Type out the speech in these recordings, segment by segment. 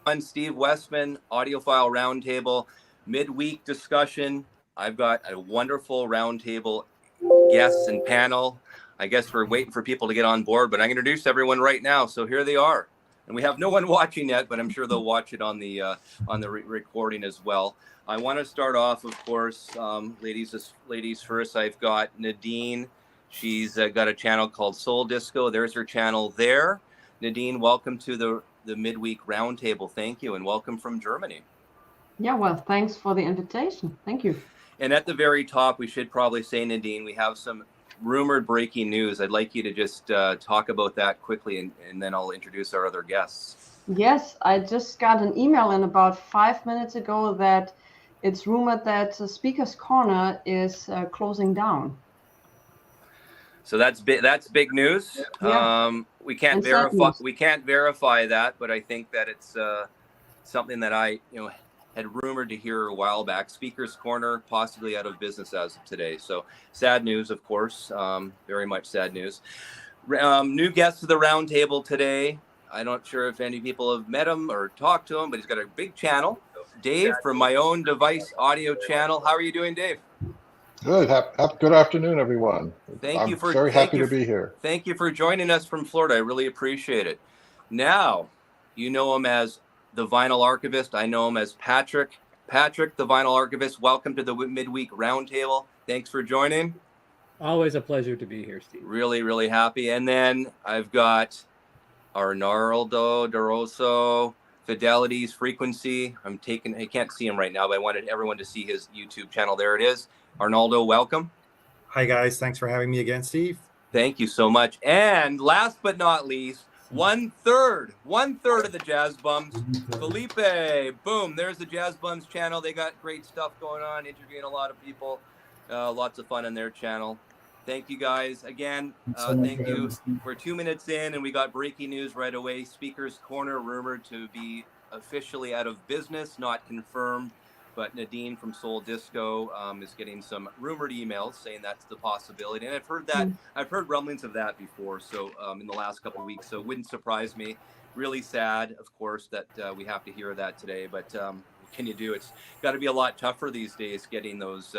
I'm Steve Westman, Audiophile Roundtable, midweek discussion. I've got a wonderful roundtable guests and panel. I guess we're waiting for people to get on board, but I'm going to introduce everyone right now. So here they are. And we have no one watching yet, but I'm sure they'll watch it on the recording as well. I want to start off, of course, ladies first. I've got Nadine. She's got a channel called Soul Disco. There's her channel there. Nadine, welcome to the midweek roundtable. Thank you, and welcome from Germany. Yeah, well, thanks for the invitation. Thank you. And at the very top, we should probably say, Nadine, we have some rumored breaking news. I'd like you to just talk about that quickly, and then I'll introduce our other guests. Yes, I just got an email in about 5 minutes ago that it's rumored that Speaker's Corner is closing down. So that's big news. Yeah. We can't verify that, but I think that it's something that I had rumored to hear a while back. Speaker's Corner possibly out of business as of today. So sad news, of course. Very much sad news. New guest to the roundtable today. I'm not sure if any people have met him or talked to him, but he's got a big channel. Dave from My Own Device Audio Channel. How are you doing, Dave? Good. Good afternoon, everyone. I'm very happy to be here. Thank you for joining us from Florida. I really appreciate it. Now, you know him as the Vinyl Archivist. I know him as Patrick. Patrick, the Vinyl Archivist. Welcome to the Midweek Roundtable. Thanks for joining. Always a pleasure to be here, Steve. Really, really happy. And then I've got Arnaldo DeRosso, Fidelity's Frequency. I can't see him right now, but I wanted everyone to see his YouTube channel. There it is. Arnaldo, welcome. Hi, guys. Thanks for having me again, Steve. Thank you so much. And last but not least, one third of the Jazz Bums, Felipe. Boom, there's the Jazz Bums channel. They got great stuff going on, interviewing a lot of people. Lots of fun on their channel. Thank you, guys. Again, thank you. We're 2 minutes in, and we got breaking news right away. Speaker's Corner rumored to be officially out of business, not confirmed. But Nadine from Soul Disco is getting some rumored emails saying that's the possibility. And I've heard that. I've heard rumblings of that before. So in the last couple of weeks, so it wouldn't surprise me. Really sad, of course, that we have to hear that today. But what can you do? It's got to be a lot tougher these days getting those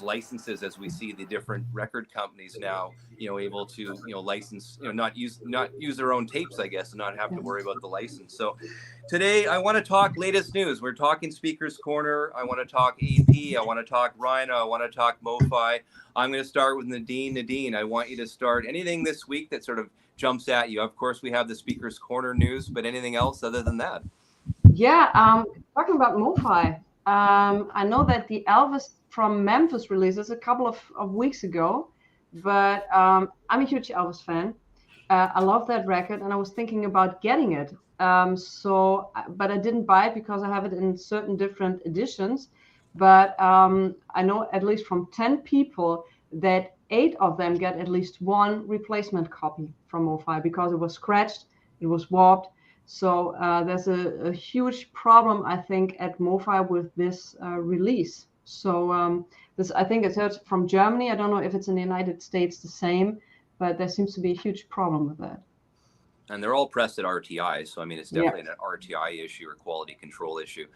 licenses, as we see the different record companies now, able to, license, not use their own tapes, I guess, and not have to worry about the license. So today I want to talk latest news. We're talking Speaker's Corner. I want to talk AP. I want to talk RHINO. I want to talk MOFI. I'm going to start with Nadine. Nadine, I want you to start anything this week that sort of jumps at you. Of course, we have the Speaker's Corner news, but anything else other than that? Yeah, talking about MOFI, I know that the Elvis from Memphis releases a couple of weeks ago, but I'm a huge Elvis fan. I love that record, and I was thinking about getting it. But I didn't buy it because I have it in certain different editions. But I know at least from 10 people that 8 of them get at least one replacement copy from MOFI because it was scratched, it was warped. So there's a huge problem, I think, at MOFI with this release. So this, I think it's heard from Germany. I don't know if it's in the United States the same, but there seems to be a huge problem with that. And they're all pressed at RTI. So, I mean, it's definitely an RTI issue or quality control issue.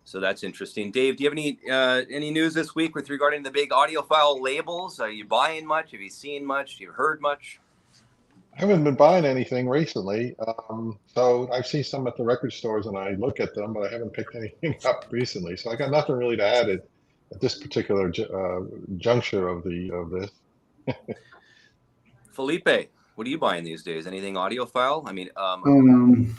So that's interesting. Dave, do you have any news this week with regarding the big audiophile labels? Are you buying much? Have you seen much? Have you heard much? I haven't been buying anything recently. So I've seen some at the record stores and I look at them, but I haven't picked anything up recently. So I got nothing really to add at this particular juncture of this. Felipe, what are you buying these days? Anything audiophile? I mean,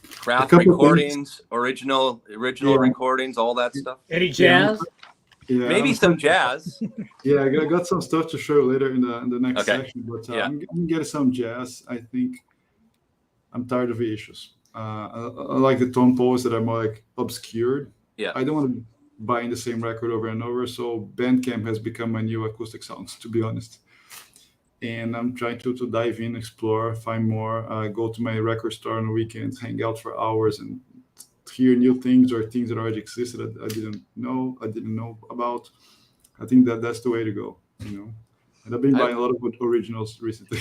craft recordings, original recordings, all that stuff. Any jazz? Yeah, maybe some jazz. Yeah, I got some stuff to show later in the next section, but I'm getting some jazz. I think I'm tired of reissues. I like the tone poles that are more like obscured. Yeah, I don't want to buy the same record over and over. So Bandcamp has become my new acoustic sounds, to be honest. And I'm trying to dive in, explore, find more, go to my record store on the weekends, hang out for hours, and hear new things or things that already existed that I didn't know about. I think that's the way to go, And I've been buying a lot of originals recently.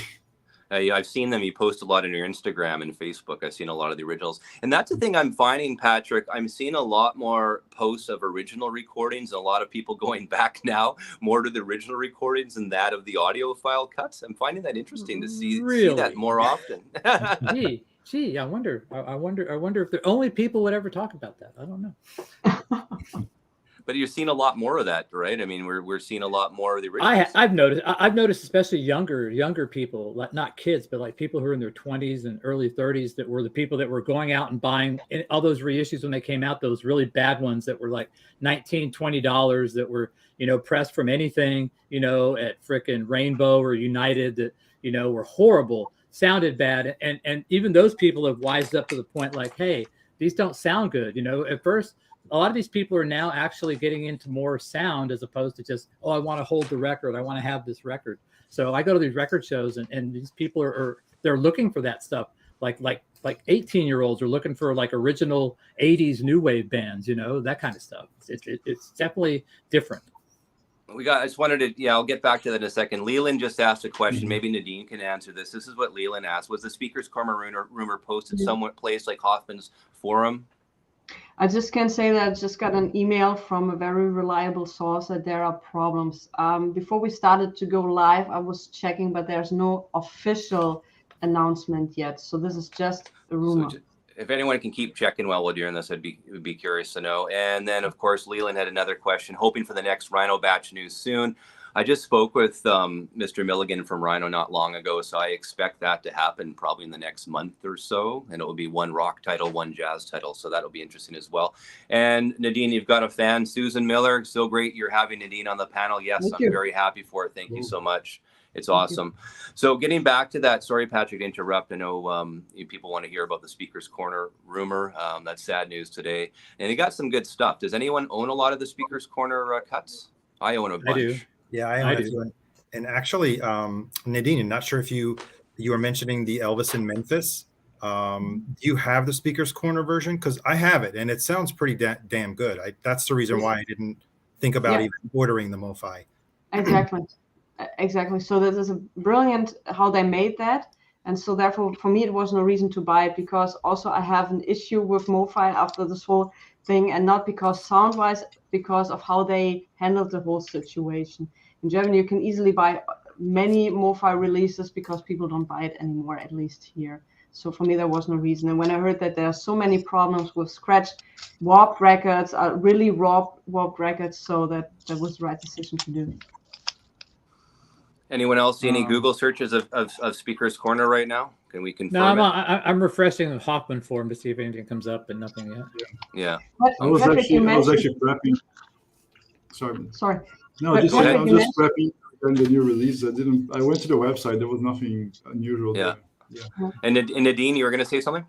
I've seen them. You post a lot on your Instagram and Facebook. I've seen a lot of the originals. And that's the thing I'm finding, Patrick. I'm seeing a lot more posts of original recordings. A lot of people going back now more to the original recordings than that of the audiophile cuts. I'm finding that interesting to see that more often. Gee, I wonder if the only people would ever talk about that. I don't know. But you're seeing a lot more of that, right? I mean, we're seeing a lot more of the originals. I've noticed, especially younger people, like not kids, but like people who are in their 20s and early 30s, that were the people that were going out and buying all those reissues when they came out, those really bad ones that were like $19, $20 that were, pressed from anything, at frickin' Rainbow or United that, were horrible, sounded bad. And even those people have wised up to the point like, hey, these don't sound good. At first, a lot of these people are now actually getting into more sound as opposed to just, oh, I want to hold the record. I want to have this record. So I go to these record shows and these people they're looking for that stuff. Like 18-year-olds are looking for like original 80s new wave bands, that kind of stuff. It's definitely different. I just wanted to, I'll get back to that in a second. Leland just asked a question. Maybe Nadine can answer this. This is what Leland asked. Was the Speaker's Corner rumor posted somewhere place like Hoffman's forum? I just can say that I just got an email from a very reliable source that there are problems. Before we started to go live, I was checking, but there's no official announcement yet. So this is just a rumor. So if anyone can keep checking while we're doing this, would be curious to know. And then, of course, Leland had another question, hoping for the next RHINO batch news soon. I just spoke with Mr. Milligan from RHINO not long ago, so I expect that to happen probably in the next month or so, and it will be one rock title, one jazz title, so that'll be interesting as well. And Nadine, you've got a fan, Susan Miller. So great you're having Nadine on the panel. Yes, I'm very happy for it. Thank you so much. It's awesome. So getting back to that, sorry, Patrick, to interrupt. I know people want to hear about the Speaker's Corner rumor. That's sad news today. And you got some good stuff. Does anyone own a lot of the Speaker's Corner cuts? I own a bunch. I do. Yeah, I do. And actually, Nadine, I'm not sure if you were mentioning the Elvis in Memphis. Do you have the Speaker's Corner version? Because I have it, and it sounds pretty damn good. That's the reason why I didn't think about even ordering the MOFI. Exactly. So this is a brilliant how they made that. And so therefore, for me, it was no reason to buy it, because also I have an issue with MOFI after this whole thing, and not because sound-wise, because of how they handled the whole situation. In Germany, you can easily buy many MOFI releases because people don't buy it anymore, at least here. So for me, there was no reason. And when I heard that there are so many problems with scratched, warped records, really warped records, so that was the right decision to do. Anyone else see any Google searches of Speaker's Corner right now? Can we confirm? No, I'm refreshing the Hoffman forum to see if anything comes up, and nothing yet. Yeah. I was actually prepping. Sorry. No, I was just prepping the new release. I went to the website. There was nothing unusual. Yeah. And Nadine, you were going to say something?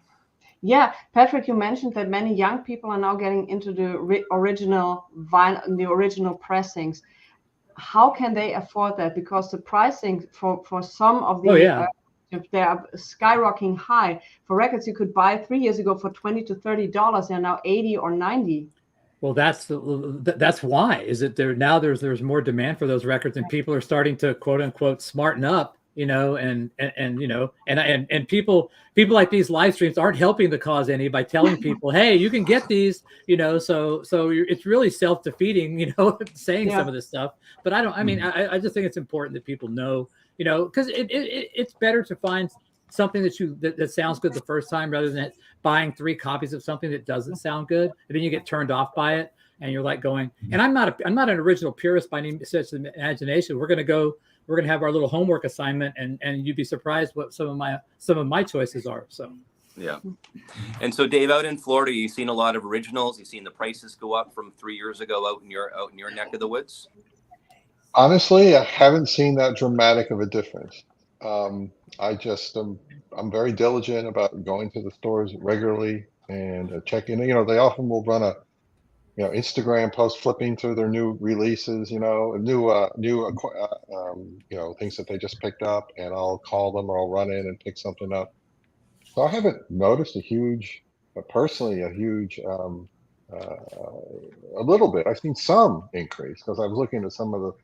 Yeah, Patrick, you mentioned that many young people are now getting into the original vinyl, the original pressings. How can they afford that? Because the pricing for some of the they are skyrocketing high. For records you could buy 3 years ago for $20 to $30, they're now 80 or 90. Well, that's why. Is it there now? There's more demand for those records, and people are starting to quote unquote smarten up, and people like these live streams aren't helping the cause any by telling people, hey, you can get these, so it's really self-defeating, saying some of this stuff. But I just think it's important that people know, because it's better to find something that sounds good the first time rather than buying 3 copies of something that doesn't sound good, and then you get turned off by it, and you're like going, and I'm not an original purist by any such imagination. We're gonna have our little homework assignment, and you'd be surprised what some of my choices are. So yeah. And so Dave, out in Florida, you've seen a lot of originals. You've seen the prices go up from 3 years ago out in your neck of the woods. Honestly, I haven't seen that dramatic of a difference. I'm very diligent about going to the stores regularly and checking. They often will run a Instagram post flipping through their new releases, new things that they just picked up, and I'll call them or I'll run in and pick something up. So I haven't noticed a huge, a little bit. I've seen some increase because I was looking at some of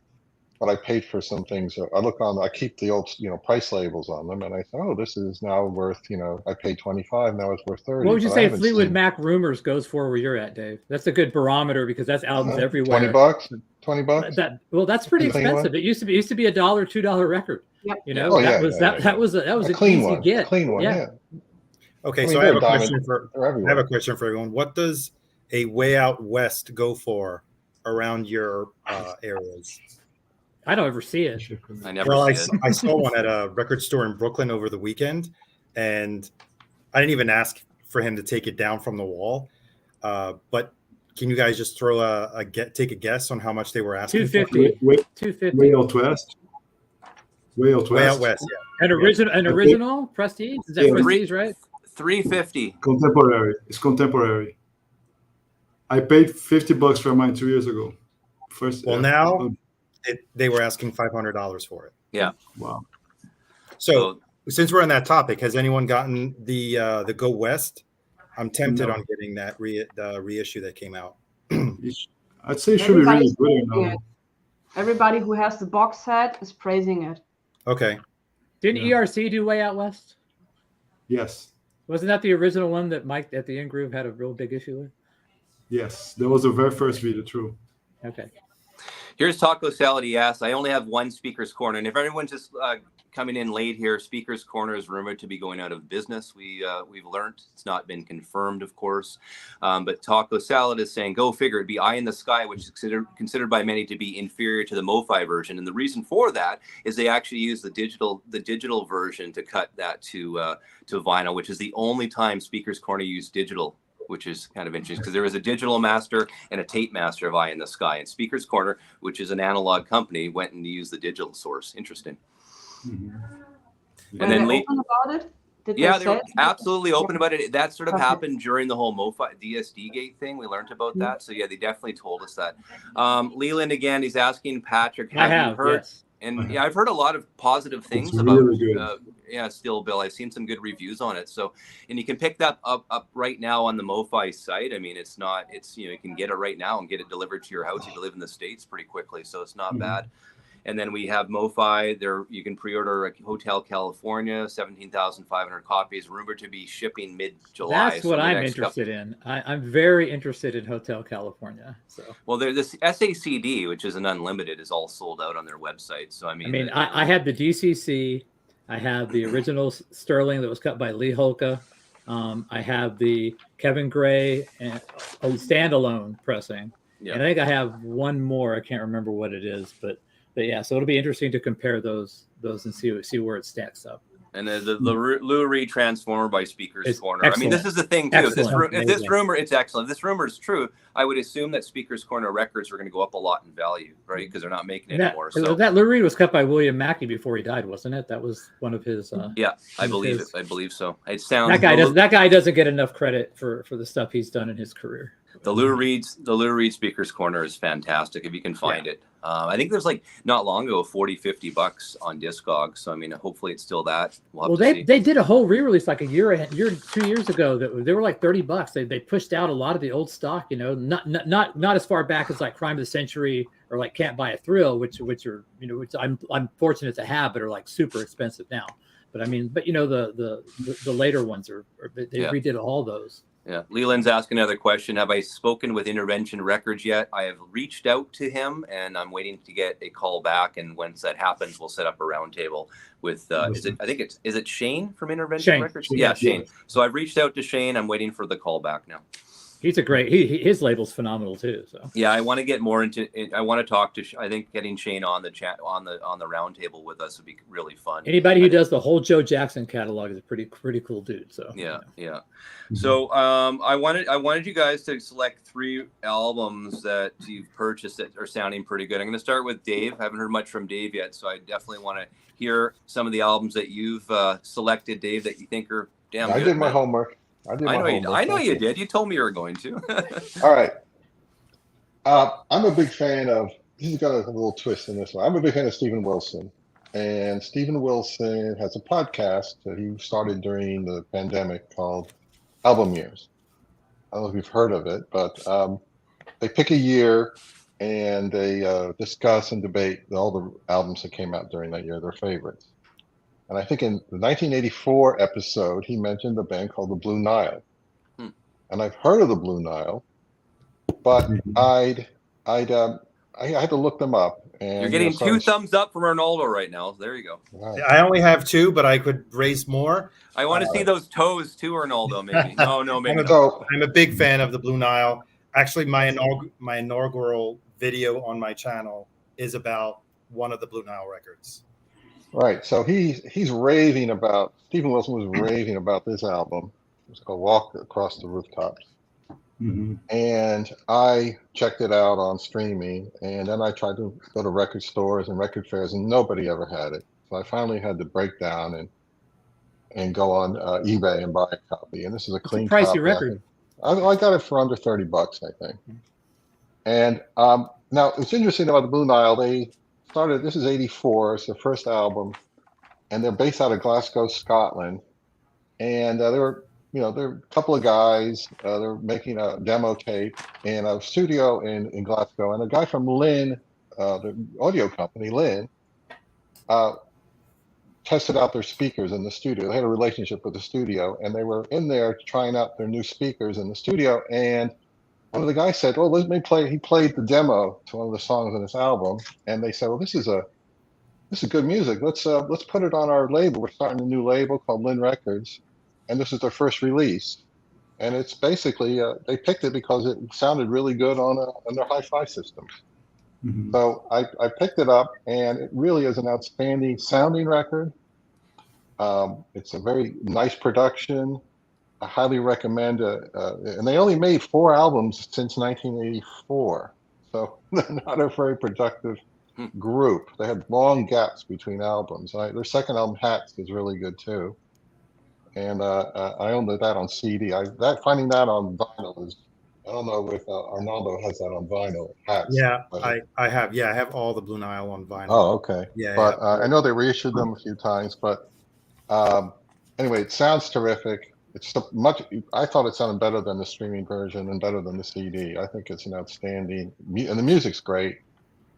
but I paid for some things. I keep the old, price labels on them, and I thought, oh, this is now worth, I paid 25, now it's worth 30. What would you but I say haven't Fleetwood seen- Mac Rumors goes for where you're at, Dave? That's a good barometer because that's albums everywhere. $20? $20? That's pretty The clean expensive. one? It used to be $1, $2 record. Yep. You know, Oh, yeah, that was a an clean easy one. get. Clean one, yeah. Okay, I mean, so I have they're a question diamond. They're I everywhere. have a question for everyone. What does a Way Out West go for around your areas? I don't ever see it. I never Well, see it. I saw one at a record store in Brooklyn over the weekend, and I didn't even ask for him to take it down from the wall. But can you guys just throw take a guess on how much they were asking? $250. $250. Way Out West. Way Out West. Way Out West, yeah. An original Prestige? Is that Yeah. Prestige, right? $350. Contemporary. It's contemporary. I paid $50 for mine 2 years ago. Now they were asking $500 for it. Yeah. Wow. So since we're on that topic, has anyone gotten the Go West? I'm tempted No. on getting that the reissue that came out. I'd say it should be really good now. Everybody who has the box set is praising it. Okay. Didn't Yeah. ERC do Way Out West? Yes. Wasn't that the original one that Mike at the In Groove had a real big issue with? Yes. That was the very first video, true. Okay. Here's Taco Salad. He asks, I only have one Speaker's Corner. And if everyone's just coming in late here, Speaker's Corner is rumored to be going out of business. We've learned. It's not been confirmed, of course. But Taco Salad is saying, go figure, it'd be Eye in the Sky, which is considered by many to be inferior to the MOFI version. And the reason for that is they actually use the digital version to cut that to vinyl, which is the only time Speaker's Corner used digital, which is kind of interesting because there is a digital master and a tape master of Eye in the Sky. And Speaker's Corner, which is an analog company, went and used the digital source. Interesting. Mm-hmm. Were And then they open about it? Did yeah, they they were say? absolutely open about it. That sort of Okay. happened during the whole MOFI DSD gate thing. We learned about that. So yeah, they definitely told us that. Leland again, he's asking Patrick, I you have, heard? yes. And yeah, I've heard a lot of positive things It's about really good. Still Bill. I've seen some good reviews on it. So, and you can pick that up right now on the MOFI site. I mean, it's you can get it right now and get it delivered to your house if you live in the States pretty quickly. So it's not bad. And then we have MOFI. There you can pre-order a Hotel California, 17,500 copies, rumored to be shipping mid-July. That's what I'm interested in. I'm very interested in Hotel California. So Well, this SACD, which is an unlimited, is all sold out on their website. So I had the DCC. I have the original Sterling that was cut by Lee Holka. I have the Kevin Gray and standalone pressing. Yeah. And I think I have one more. I can't remember what it is, but yeah. So it'll be interesting to compare those and see where it stacks up. And the Lou Reed Transformer by Speaker's It's Corner. excellent. I mean, this is the thing too. If this Amazing. rumor, it's excellent. If this rumor is true, I would assume that Speaker's Corner records are going to go up a lot in value, right? Because they're not making it anymore. So That Lou Reed was cut by William Mackey before he died, wasn't it? That was one of his. yeah, I believe it. I believe so. It sounds That guy doesn't get enough credit for the stuff he's done in his career. The Lou Reed Speaker's Corner is fantastic if you can find it. I think there's not long ago $40-$50 on Discogs. So I mean, hopefully it's still that. We'll they did a whole re-release like a year 2 years ago that they were like $30. They pushed out a lot of the old stock, not as far back as like Crime of the Century or like Can't Buy a Thrill, which are which I'm fortunate to have, but are like super expensive now. But I mean, the later ones they redid all those. Yeah. Leland's asking another question. Have I spoken with Intervention Records yet? I have reached out to him and I'm waiting to get a call back. And once that happens, we'll set up a roundtable with, is it Shane from Intervention Records? Yeah, Shane. So I've reached out to Shane. I'm waiting for the call back now. He's a great, his label's phenomenal too. So yeah, I want to get more into it. I want to talk to, I think getting Shane on the chat, on the roundtable with us would be really fun. Anybody who does the whole Joe Jackson catalog is a pretty cool dude. So yeah. So I wanted you guys to select 3 albums that you've purchased that are sounding pretty good. I'm going to start with Dave. I haven't heard much from Dave yet, so I definitely want to hear some of the albums that you've selected, Dave, that you think are damn good. I did my homework. I know you did. You told me you were going to. All right. I'm a big fan of, this has got a little twist in this one. I'm a big fan of Steven Wilson. And Steven Wilson has a podcast that he started during the pandemic called Album Years. I don't know if you've heard of it, but they pick a year and they discuss and debate all the albums that came out during that year, their favorites. And I think in the 1984 episode, he mentioned a band called the Blue Nile. And I've heard of the Blue Nile, but I had to look them up. And You're getting two thumbs up from Arnaldo right now. There you go. Wow. I only have 2, but I could raise more. I want to see those toes too, Arnaldo. Maybe. No, maybe not. So I'm a big fan of the Blue Nile. Actually, my inaugural video on my channel is about one of the Blue Nile records. right, so he's raving about, Stephen Wilson was raving about this album. It's called Walk Across the Rooftops. And I checked it out on streaming, and then I tried to go to record stores and record fairs, and nobody ever had it. So I finally had to break down and go on eBay and buy a copy. And this is a clean pricey copy. record. I got it for under $30, I think. And now it's interesting about the Blue Nile. They started, this is 84, it's their first album, and they're based out of Glasgow, Scotland. And they were, they're a couple of guys, they're making a demo tape in a studio in Glasgow. And a guy from Lynn, the audio company, Lynn, tested out their speakers in the studio. They had a relationship with the studio, and they were in there trying out their new speakers in the studio. And one of the guys said, "Well, let me play." He played the demo to one of the songs on this album, and they said, "Well, this is good music. Let's put it on our label. We're starting a new label called Lynn Records, and this is their first release." And it's basically they picked it because it sounded really good on their hi-fi systems. So I picked it up, and it really is an outstanding sounding record. It's a very nice production. I highly recommend it. And they only made 4 albums since 1984. So they're not a very productive group. They had long gaps between albums. Their second album, Hats, is really good too. And I owned that on CD. Finding that on vinyl is, I don't know if Arnaldo has that on vinyl. Hats. Yeah, I have. Yeah, I have all the Blue Nile on vinyl. Oh, okay. Yeah, but yeah. I know they reissued them a few times. But anyway, it sounds terrific. It's I thought it sounded better than the streaming version and better than the CD. I think it's an outstanding, and the music's great,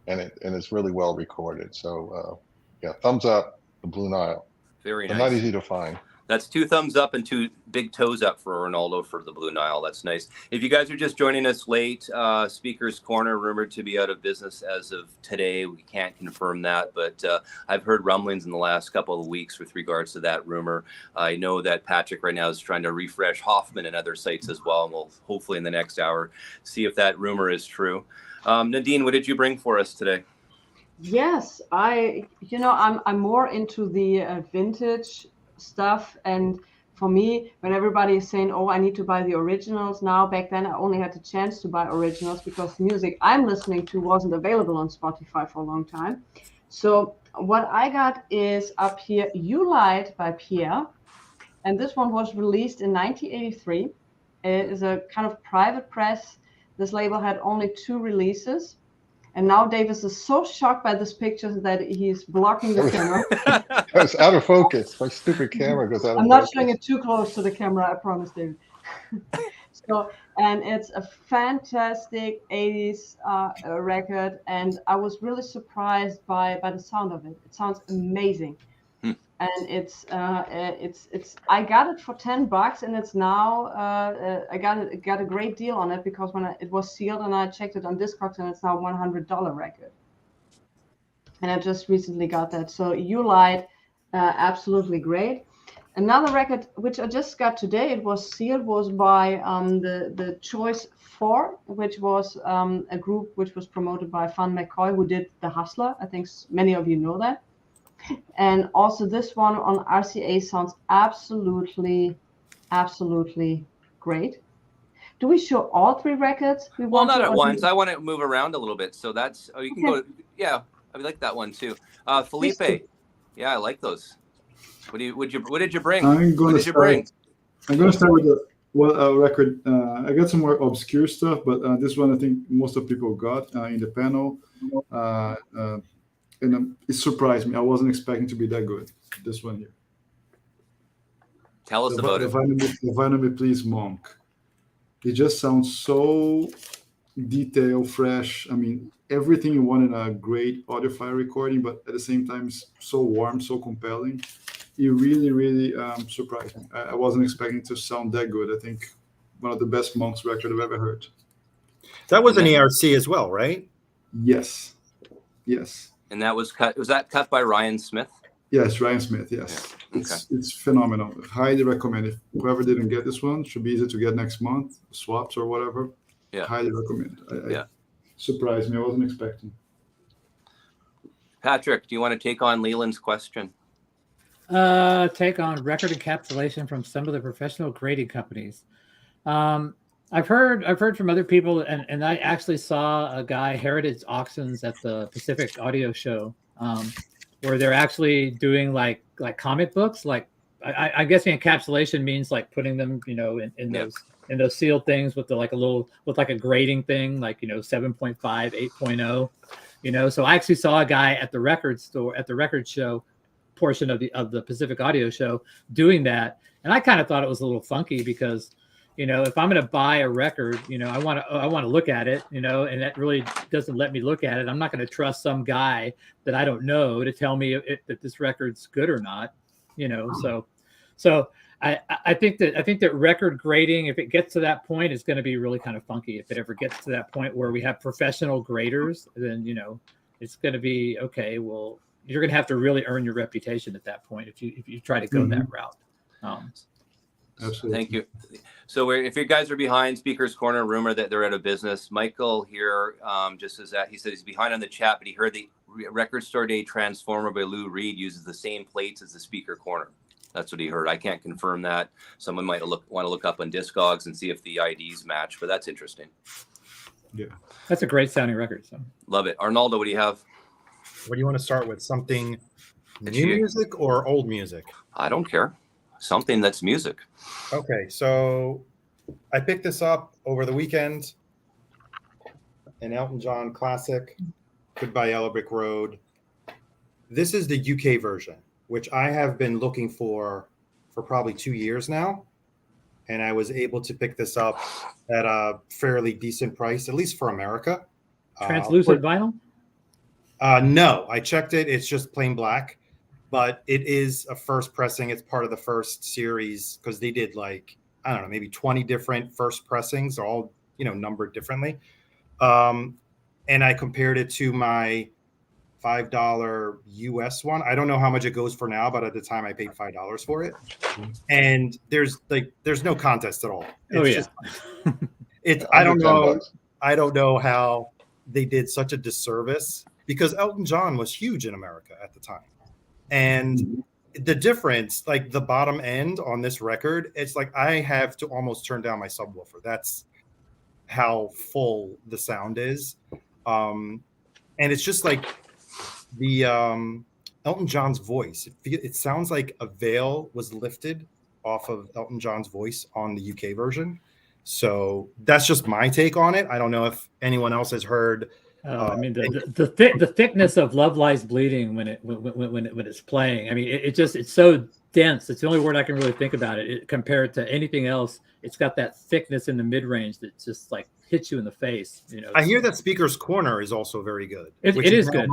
and it's really well recorded. So yeah, thumbs up, the Blue Nile. Very They're nice. not easy to find. That's 2 thumbs up and 2 big toes up for Arnaldo for the Blue Nile. That's nice. If you guys are just joining us late, Speaker's Corner rumored to be out of business as of today. We can't confirm that, but I've heard rumblings in the last couple of weeks with regards to that rumor. I know that Patrick right now is trying to refresh Hoffman and other sites as well, and we'll hopefully in the next hour see if that rumor is true. Nadine, what did you bring for us today? Yes, I'm more into the vintage stuff, and for me, when everybody is saying, "Oh, I need to buy the originals now," back then I only had the chance to buy originals because the music I'm listening to wasn't available on Spotify for a long time. So what I got is up here, "You Lied" by Pierre, and this one was released in 1983. It is a kind of private press. This label had only 2 releases. And now Davis is so shocked by this picture that he's blocking the camera. It's out of focus. My stupid camera goes out of focus. I'm not showing it too close to the camera, I promise, David. And it's a fantastic 80s record, and I was really surprised by the sound of it. It sounds amazing. And it's I got it for $10, and it's now I got a great deal on it because when it was sealed, and I checked it on Discogs, and it's now $100 record. And I just recently got that. So "You Lied," absolutely great. Another record which I just got today, it was sealed, was by the Choice 4, which was a group which was promoted by Fun McCoy, who did The Hustler. I think many of you know that. And also this one on RCA sounds absolutely great. Do we show all 3 records? Well, not at once. I want to move around a little bit. So that's, you can go. Yeah, I like that one too. Felipe. Yeah, I like those. What did you bring? I'm going to start with a record. I got some more obscure stuff, but this one I think most of people got in the panel. And it surprised me. I wasn't expecting to be that good. This one here. Tell us about it. Divine Me Please, Monk. It just sounds so detail, fresh. I mean, everything you want in a great audiophile recording, but at the same time, it's so warm, so compelling. It really, really surprised me. I wasn't expecting it to sound that good. I think one of the best Monks record I've ever heard. That was an ERC as well, right? Yes. Yes. And that was cut. Was that cut by Ryan Smith? Yes, Ryan Smith. Yes, Yeah. it's phenomenal. Highly recommend it. Whoever didn't get this one, should be easy to get next month. Swaps or whatever. Yeah. Highly recommend. Yeah. Surprised me. I wasn't expecting. Patrick, do you want to take on Leland's question? Take on record encapsulation from some of the professional grading companies. I've heard from other people, and I actually saw a guy, Heritage Auctions, at the Pacific Audio Show, where they're actually doing like comic books. Like I'm guessing encapsulation means like putting them, in those sealed things with a grading thing, like 7.5, 8.0. So I actually saw a guy at the record show portion of the Pacific Audio Show doing that, and I kind of thought it was a little funky because if I'm going to buy a record, I want to look at it, and that really doesn't let me look at it. I'm not going to trust some guy that I don't know to tell me that this record's good or not, So I think that record grading, if it gets to that point, is going to be really kind of funky. If it ever gets to that point where we have professional graders, then it's going to be okay. Well, you're going to have to really earn your reputation at that point if you try to go that route. Absolutely. Thank you. So if you guys are behind, Speaker's Corner, rumor that they're out of business. Michael here just says that he said he's behind on the chat, but he heard the Record Store Day Transformer by Lou Reed uses the same plates as the Speaker Corner. That's what he heard. I can't confirm that. Someone might want to look up on Discogs and see if the IDs match, but that's interesting. Yeah, that's a great sounding record. So love it. Arnaldo, what do you have? What do you want to start with? Something new music or old music? I don't care. Something that's music. Okay, so I picked this up over the weekend. An Elton John classic, Goodbye Yellow Brick Road. This is the UK version, which I have been looking for probably 2 years now. And I was able to pick this up at a fairly decent price, at least for America. Translucent vinyl? No, I checked it. It's just plain black. But it is a first pressing. It's part of the first series because they did maybe 20 different first pressings, all numbered differently. And I compared it to my $5 US one. I don't know how much it goes for now, but at the time I paid $5 for it. And there's no contest at all. It's I don't know. I don't know how they did such a disservice because Elton John was huge in America at the time. And the difference, like the bottom end on this record, it's like I have to almost turn down my subwoofer. That's how full the sound is. And it's just like the Elton John's voice. It sounds like a veil was lifted off of Elton John's voice on the UK version. So that's just my take on it. I don't know if anyone else has heard. The thickness of Love Lies Bleeding when it's playing. I mean, it's so dense. It's the only word I can really think about it. Compared to anything else, it's got that thickness in the mid range that just like hits you in the face. I hear that Speaker's Corner is also very good. It is good,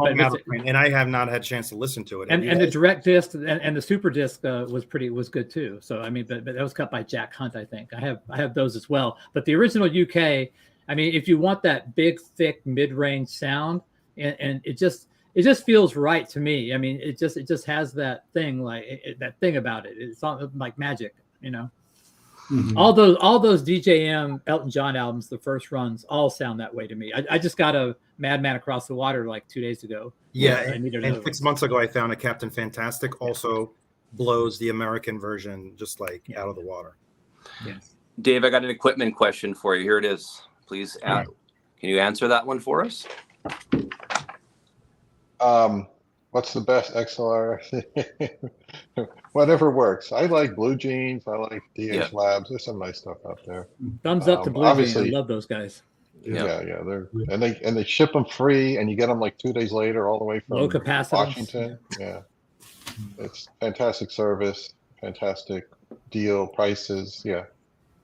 and I have not had a chance to listen to it. And the direct disc and the super disc was good too. So I mean, but that was cut by Jack Hunt, I think. I have those as well. But the original UK. I mean, if you want that big, thick, mid-range sound, and it just feels right to me. I mean, it just has that thing that thing about it. It's like magic, Mm-hmm. All those DJM Elton John albums, the first runs, all sound that way to me. I just got a Madman Across the Water like 2 days ago. Yeah, and 6 months ago I found a Captain Fantastic also blows the American version just out of the water. Yes. Dave, I got an equipment question for you. Here it is. Please, can you answer that one for us? What's the best XLR? Whatever works. I like Blue Jeans. I like DH Labs. There's some nice stuff out there. Thumbs up to Blue Jeans. I love those guys. Yeah. They ship them free, and you get them like 2 days later, all the way from Washington. Yeah, it's fantastic service, fantastic deal, prices. Yeah,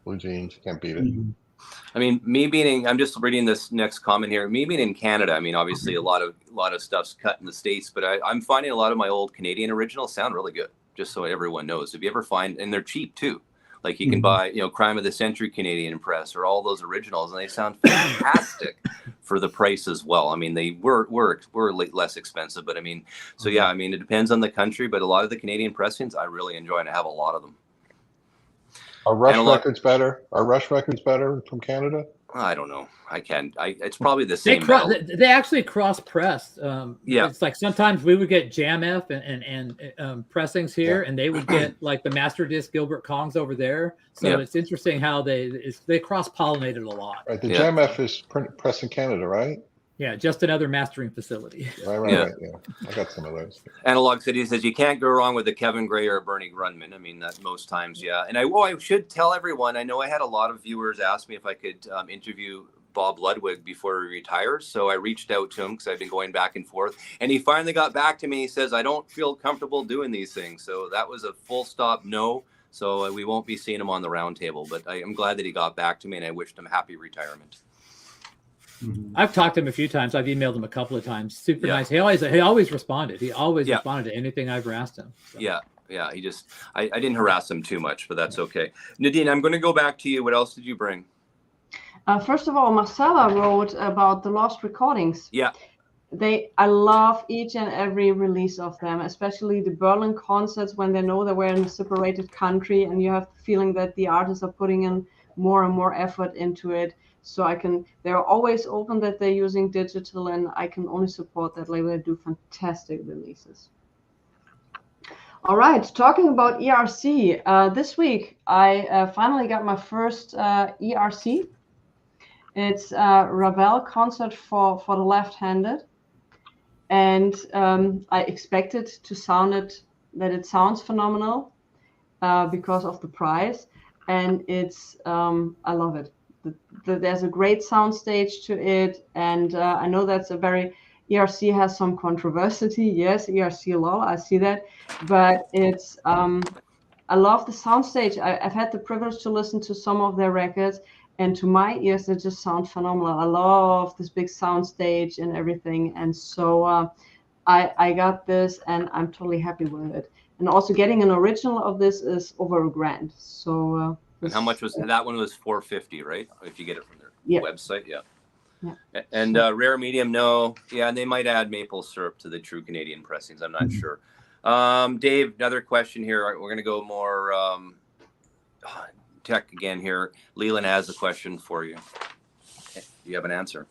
Blue Jeans, can't beat it. I mean, I'm just reading this next comment here. Me being in Canada, I mean, obviously a lot of stuff's cut in the States, but I'm finding a lot of my old Canadian originals sound really good. Just so everyone knows, if you ever find, and they're cheap too. Like you can buy, Crime of the Century Canadian Press or all those originals, and they sound fantastic for the price as well. I mean, they were less expensive, but I mean, so yeah, I mean, it depends on the country, but a lot of the Canadian pressings I really enjoy, and I have a lot of them. Are Rush records better? Are Rush records better from Canada? I don't know. It's probably the same. They actually cross press. Yeah. It's like sometimes we would get Jam F and pressings here, and they would get like the Master Disc Gilbert Kongs over there. So it's interesting how they cross pollinated a lot. Right. The Jam F is pressed in Canada, right? Yeah, just another mastering facility. Right. Yeah, I got some of those. Analog City says you can't go wrong with a Kevin Gray or a Bernie Grunman. I mean, that most times, yeah. And I should tell everyone. I know I had a lot of viewers ask me if I could interview Bob Ludwig before he retires. So I reached out to him because I've been going back and forth, and he finally got back to me. He says I don't feel comfortable doing these things. So that was a full stop no. So we won't be seeing him on the roundtable. But I am glad that he got back to me, and I wished him happy retirement. I've talked to him a few times. I've emailed him a couple of times. Super nice. He always responded. He always responded to anything I've asked him. So. Yeah. He just I didn't harass him too much, but that's okay. Nadine, I'm going to go back to you. What else did you bring? First of all, Marcella wrote about the lost recordings. Yeah. I love each and every release of them, especially the Berlin concerts when they know that we're in a separated country and you have the feeling that the artists are putting in more and more effort into it. So they're always open that they're using digital, and I can only support that label. They do fantastic releases. All right, talking about ERC, this week I finally got my first ERC. It's a Ravel concert for the left-handed, and I expected that it sounds phenomenal because of the price, and I love it. There's a great sound stage to it, and I know that's ERC has some controversy. Yes, ERC lol, I see that, but it's I love the sound stage. I've had the privilege to listen to some of their records, and to my ears they just sound phenomenal. I love this big sound stage and everything, and so I got this and I'm totally happy with it. And also getting an original of this is over $1,000. So and how much was that one? Was $450, right? If you get it from their website, And rare medium, no, and they might add maple syrup to the true Canadian pressings. I'm not sure. Dave, another question here. We're going to go more tech again here. Leland has a question for you. Do you have an answer?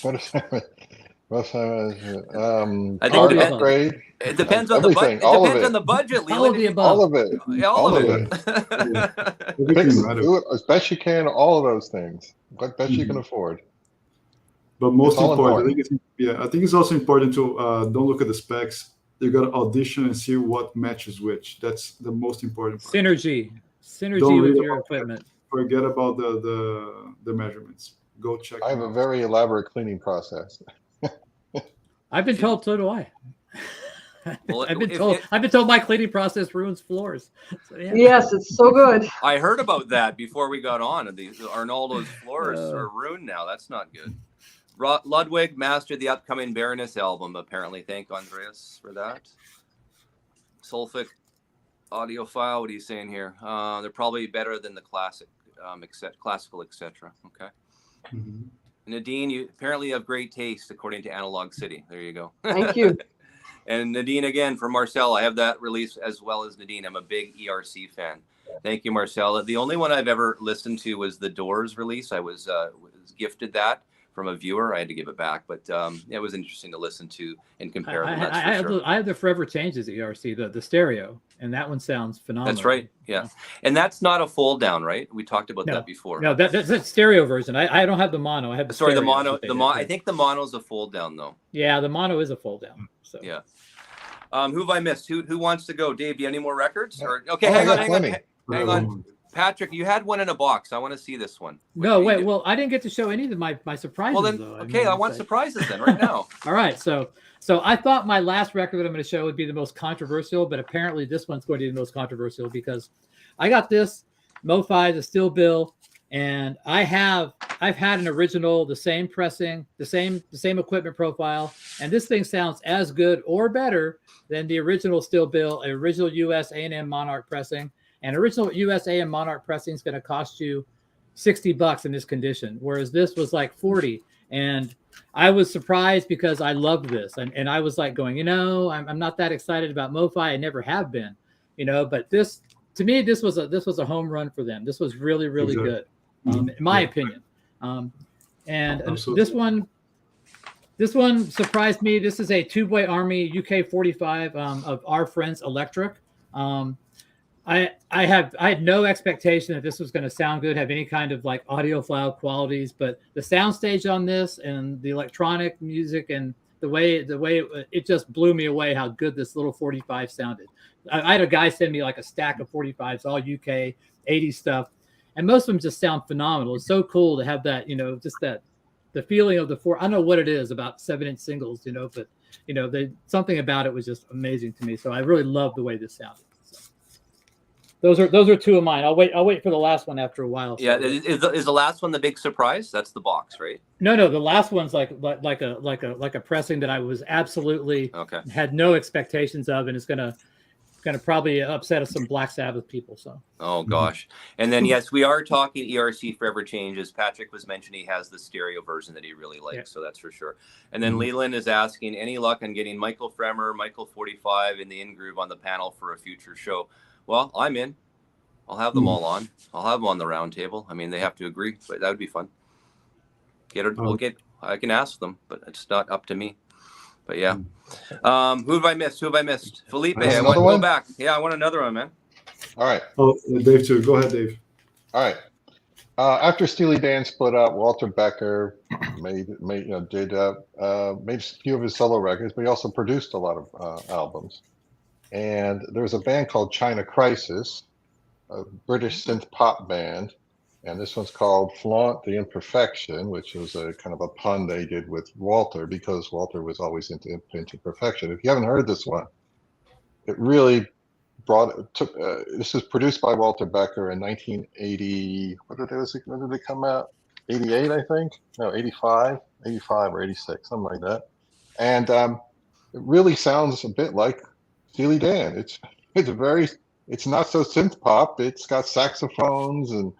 What is that? I think upgrade. It depends on the budget. It depends on the budget, Leland. All of it. All of it. As best you can, all of those things. What best you can afford. But most important, I think it's also important to don't look at the specs. You got to audition and see what matches which. That's the most important part. Synergy with your equipment. Forget about the measurements. Go check. I have a very elaborate cleaning process. I've been told, so do I. Well, I've been told my cleaning process ruins floors. So, Yes, it's so good. I heard about that before we got on. Arnoldo's floors are ruined now. That's not good. Ludwig mastered the upcoming Baroness album, apparently. Thank Andreas for that. Sulfic Audiophile, what are you saying here? They're probably better than the classical, etc. Okay. Mm-hmm. Nadine, you apparently have great taste, according to Analog City. There you go. Thank you. And Nadine, again, for Marcel, I have that release as well as Nadine. I'm a big ERC fan. Thank you, Marcel. The only one I've ever listened to was the Doors release. I was gifted that from a viewer. I had to give it back, but it was interesting to listen to and compare them. I have the Forever Changes ERC, the stereo, and that one sounds phenomenal. That's right. Yeah. And that's not a fold down, right? We talked about that before. No, that's stereo version. I don't have the mono. I have the mono. I think the mono is a fold down though. Yeah, the mono is a fold down. So yeah. Who have I missed? Who wants to go? Dave, do you have any more records? Or okay, hang on. Patrick, you had one in a box. I want to see this one. No, wait. Well, I didn't get to show any of my surprises. Well, then, though. I want surprises then right now. All right. So I thought my last record that I'm going to show would be the most controversial, but apparently this one's going to be the most controversial because I got this MOFI, the steel bill, And I've had an original, the same pressing, the same equipment profile, and this thing sounds as good or better than the original steel bill, original US A&M Monarch pressing. And original US A&M Monarch pressing is going to cost you $60 in this condition, whereas this was like 40. And I was surprised because I loved this, and I was like going, I'm not that excited about MOFI. I never have been, but this, to me, this was a home run for them. This was really, really good, in my opinion. And Absolutely. this one surprised me. This is a Two-Way Army UK 45 of our friends Electric. I had no expectation that this was going to sound good, have any kind of like audiophile qualities, but the soundstage on this and the electronic music and the way it just blew me away how good this little 45 sounded. I had a guy send me like a stack of 45s, all UK 80 stuff, and most of them just sound phenomenal. It's so cool to have that, just that the feeling of the I don't know what it is about 7-inch singles, but something about it was just amazing to me. So I really love the way this sounded. Those are two of mine. I'll wait for the last one after a while. So. Yeah, is the last one the big surprise? That's the box, right? No, the last one's like a pressing that I was absolutely had no expectations of, and it's gonna probably upset some Black Sabbath people. So. Oh gosh, and then yes, we are talking ERC Forever Changes. Patrick was mentioning he has the stereo version that he really likes, so that's for sure. And then Leland is asking, any luck on getting Michael Fremer, Michael 45 in the in-groove on the panel for a future show? Well, I'm in. I'll have them all on. I'll have them on the roundtable. I mean, they have to agree, but that would be fun. I can ask them, but it's not up to me. But yeah. Who have I missed? Felipe, I want to go back. Yeah, I want another one, man. All right. Oh, Dave too. Go ahead, Dave. All right. After Steely Dan split up, Walter Becker made a few of his solo records, but he also produced a lot of albums. And there was a band called China Crisis, a British synth pop band, and this one's called Flaunt the Imperfection, which was a kind of a pun they did with Walter because Walter was always into perfection. If you haven't heard this one, it really this was produced by Walter Becker in 1980. When did they come out? 88, I think. No, 85 or 86, something like that. And it really sounds a bit like Steely Dan. It's not so synth pop. It's got saxophones and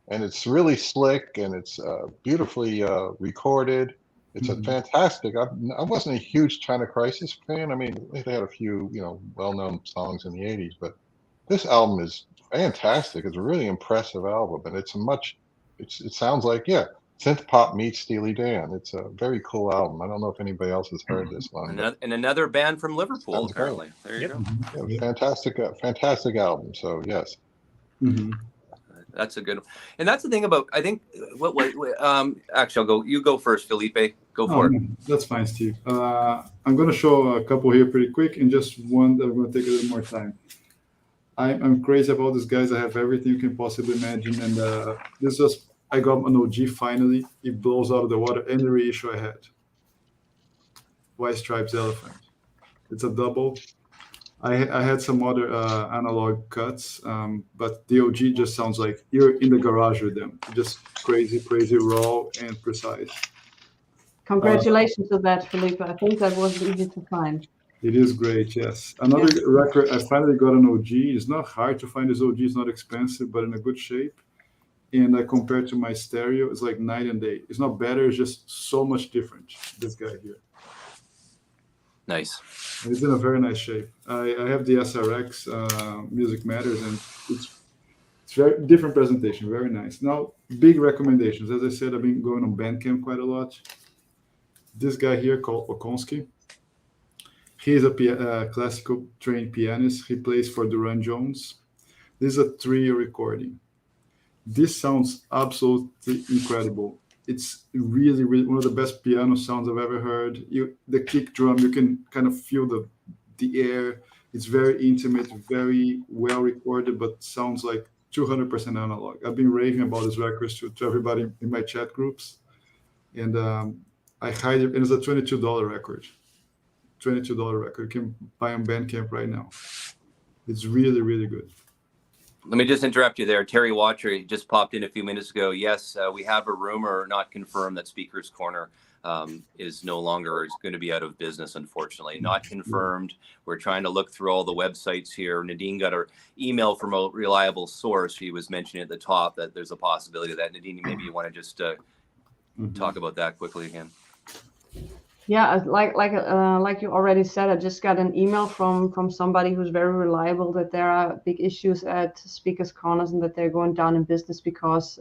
it's really slick and it's beautifully recorded. It's a fantastic. I wasn't a huge China Crisis fan. I mean, they had a few well-known songs in the 80s, but this album is fantastic. It's a really impressive album, and it sounds like synth pop meets Steely Dan. It's a very cool album. I don't know if anybody else has heard this one. And another band from Liverpool, apparently. There you go. Yeah, fantastic album. So yes. That's a good one. And that's the thing about, I think, actually, you go first, Felipe. Go for it. That's fine, Steve. I'm going to show a couple here pretty quick, and just one that I'm going to take a little more time. I'm crazy about these guys. I have everything you can possibly imagine, and I got an OG finally. It blows out of the water. Any reissue I had. White Stripes Elephant. It's a double. I had some other analog cuts, but the OG just sounds like you're in the garage with them. Just crazy, raw and precise. Congratulations on that, Felipe. I think that wasn't easy to find. It is great, yes. Another record, I finally got an OG. It's not hard to find this OG. It's not expensive, but in a good shape. And compared to my stereo, it's like night and day. It's not better. It's just so much different, this guy here. Nice. And it's in a very nice shape. I have the SRX Music Matters, and it's very different presentation. Very nice. Now, big recommendations. As I said, I've been going on Bandcamp quite a lot. This guy here called Okonski. He's a classical trained pianist. He plays for Duran Jones. This is a trio recording. This sounds absolutely incredible. It's really, really one of the best piano sounds I've ever heard. The kick drum, you can kind of feel the air. It's very intimate, very well recorded, but sounds like 200% analog. I've been raving about this record to everybody in my chat groups. And I highly, and it's a $22 record. $22 record. You can buy on Bandcamp right now. It's really, really good. Let me just interrupt you there. Terry Watcher just popped in a few minutes ago. Yes, we have a rumor, not confirmed, that Speaker's Corner is no longer, is going to be out of business, unfortunately. Not confirmed. We're trying to look through all the websites here. Nadine got an email from a reliable source. She was mentioning at the top that there's a possibility of that. Nadine, maybe you want to just talk about that quickly again. Yeah, like you already said, I just got an email from somebody who's very reliable that there are big issues at Speakers Corners and that they're going down in business because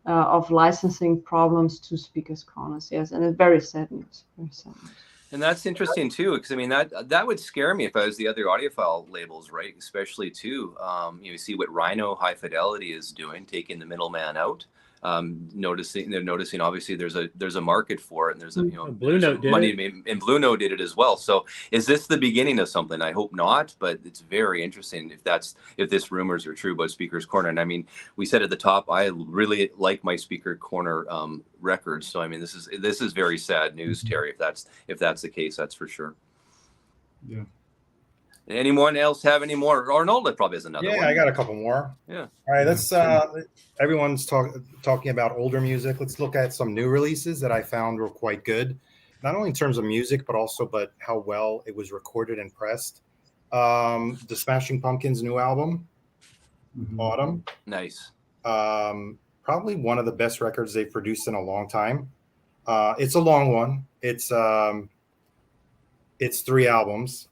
of licensing problems to Speakers Corners. Yes, and it's very sad news. Very sad news. And that's interesting too, because I mean that would scare me if I was the other audiophile labels, right? Especially too, you see what RHINO High Fidelity is doing, taking the middleman out. They're noticing obviously there's a market for it, and there's a Blue Note did money it. and Blue Note did it as well. So is this the beginning of something? I hope not, but it's very interesting if this rumors are true about Speaker's Corner. And I mean, we said at the top, I really like my Speaker Corner records. So I mean, this is very sad news, Terry. If that's the case, that's for sure. Yeah. Anyone else have any more? Arnold probably has another one. Yeah, I got a couple more. Yeah. All right, let's. Everyone's talking about older music. Let's look at some new releases that I found were quite good, not only in terms of music, but how well it was recorded and pressed. The Smashing Pumpkins' new album, Autumn. Nice. Probably one of the best records they've produced in a long time. It's a long one. It's 3 albums.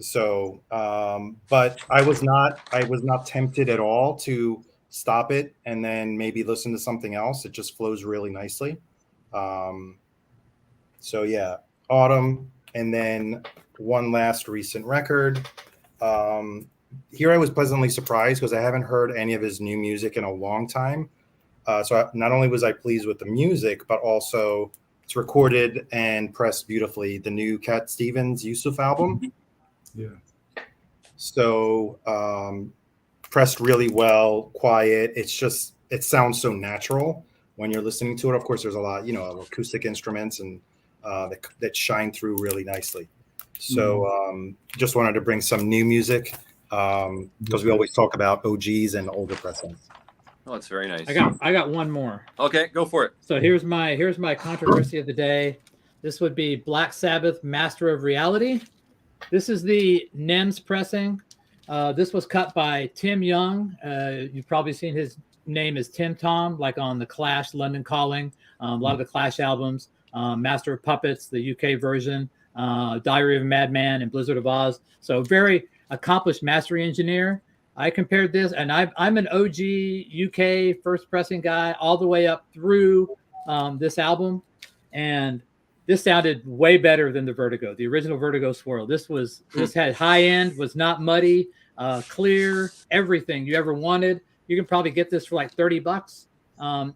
So, but I was not tempted at all to stop it and then maybe listen to something else. It just flows really nicely. So yeah, Autumn, and then one last recent record. Here I was pleasantly surprised because I haven't heard any of his new music in a long time. So not only was I pleased with the music, but also it's recorded and pressed beautifully. The new Cat Stevens Yusuf album. Yeah. So pressed really well, quiet. It sounds so natural when you're listening to it. Of course, there's a lot, of acoustic instruments and that shine through really nicely. So just wanted to bring some new music because we always talk about OGs and older pressings. Oh, it's very nice. I got one more. Okay, go for it. So here's my controversy of the day. This would be Black Sabbath, Master of Reality. This is the NEMS pressing. This was cut by Tim Young. You've probably seen his name is Tim Tom, like on the Clash, London Calling, a lot of the Clash albums, Master of Puppets, the UK version, Diary of a Madman, and Blizzard of Oz. So very accomplished mastering engineer. I compared this, and I'm an OG UK first pressing guy all the way up through this album, and this sounded way better than the Vertigo, the original Vertigo Swirl. This had high end, was not muddy, clear, everything you ever wanted. You can probably get this for like $30.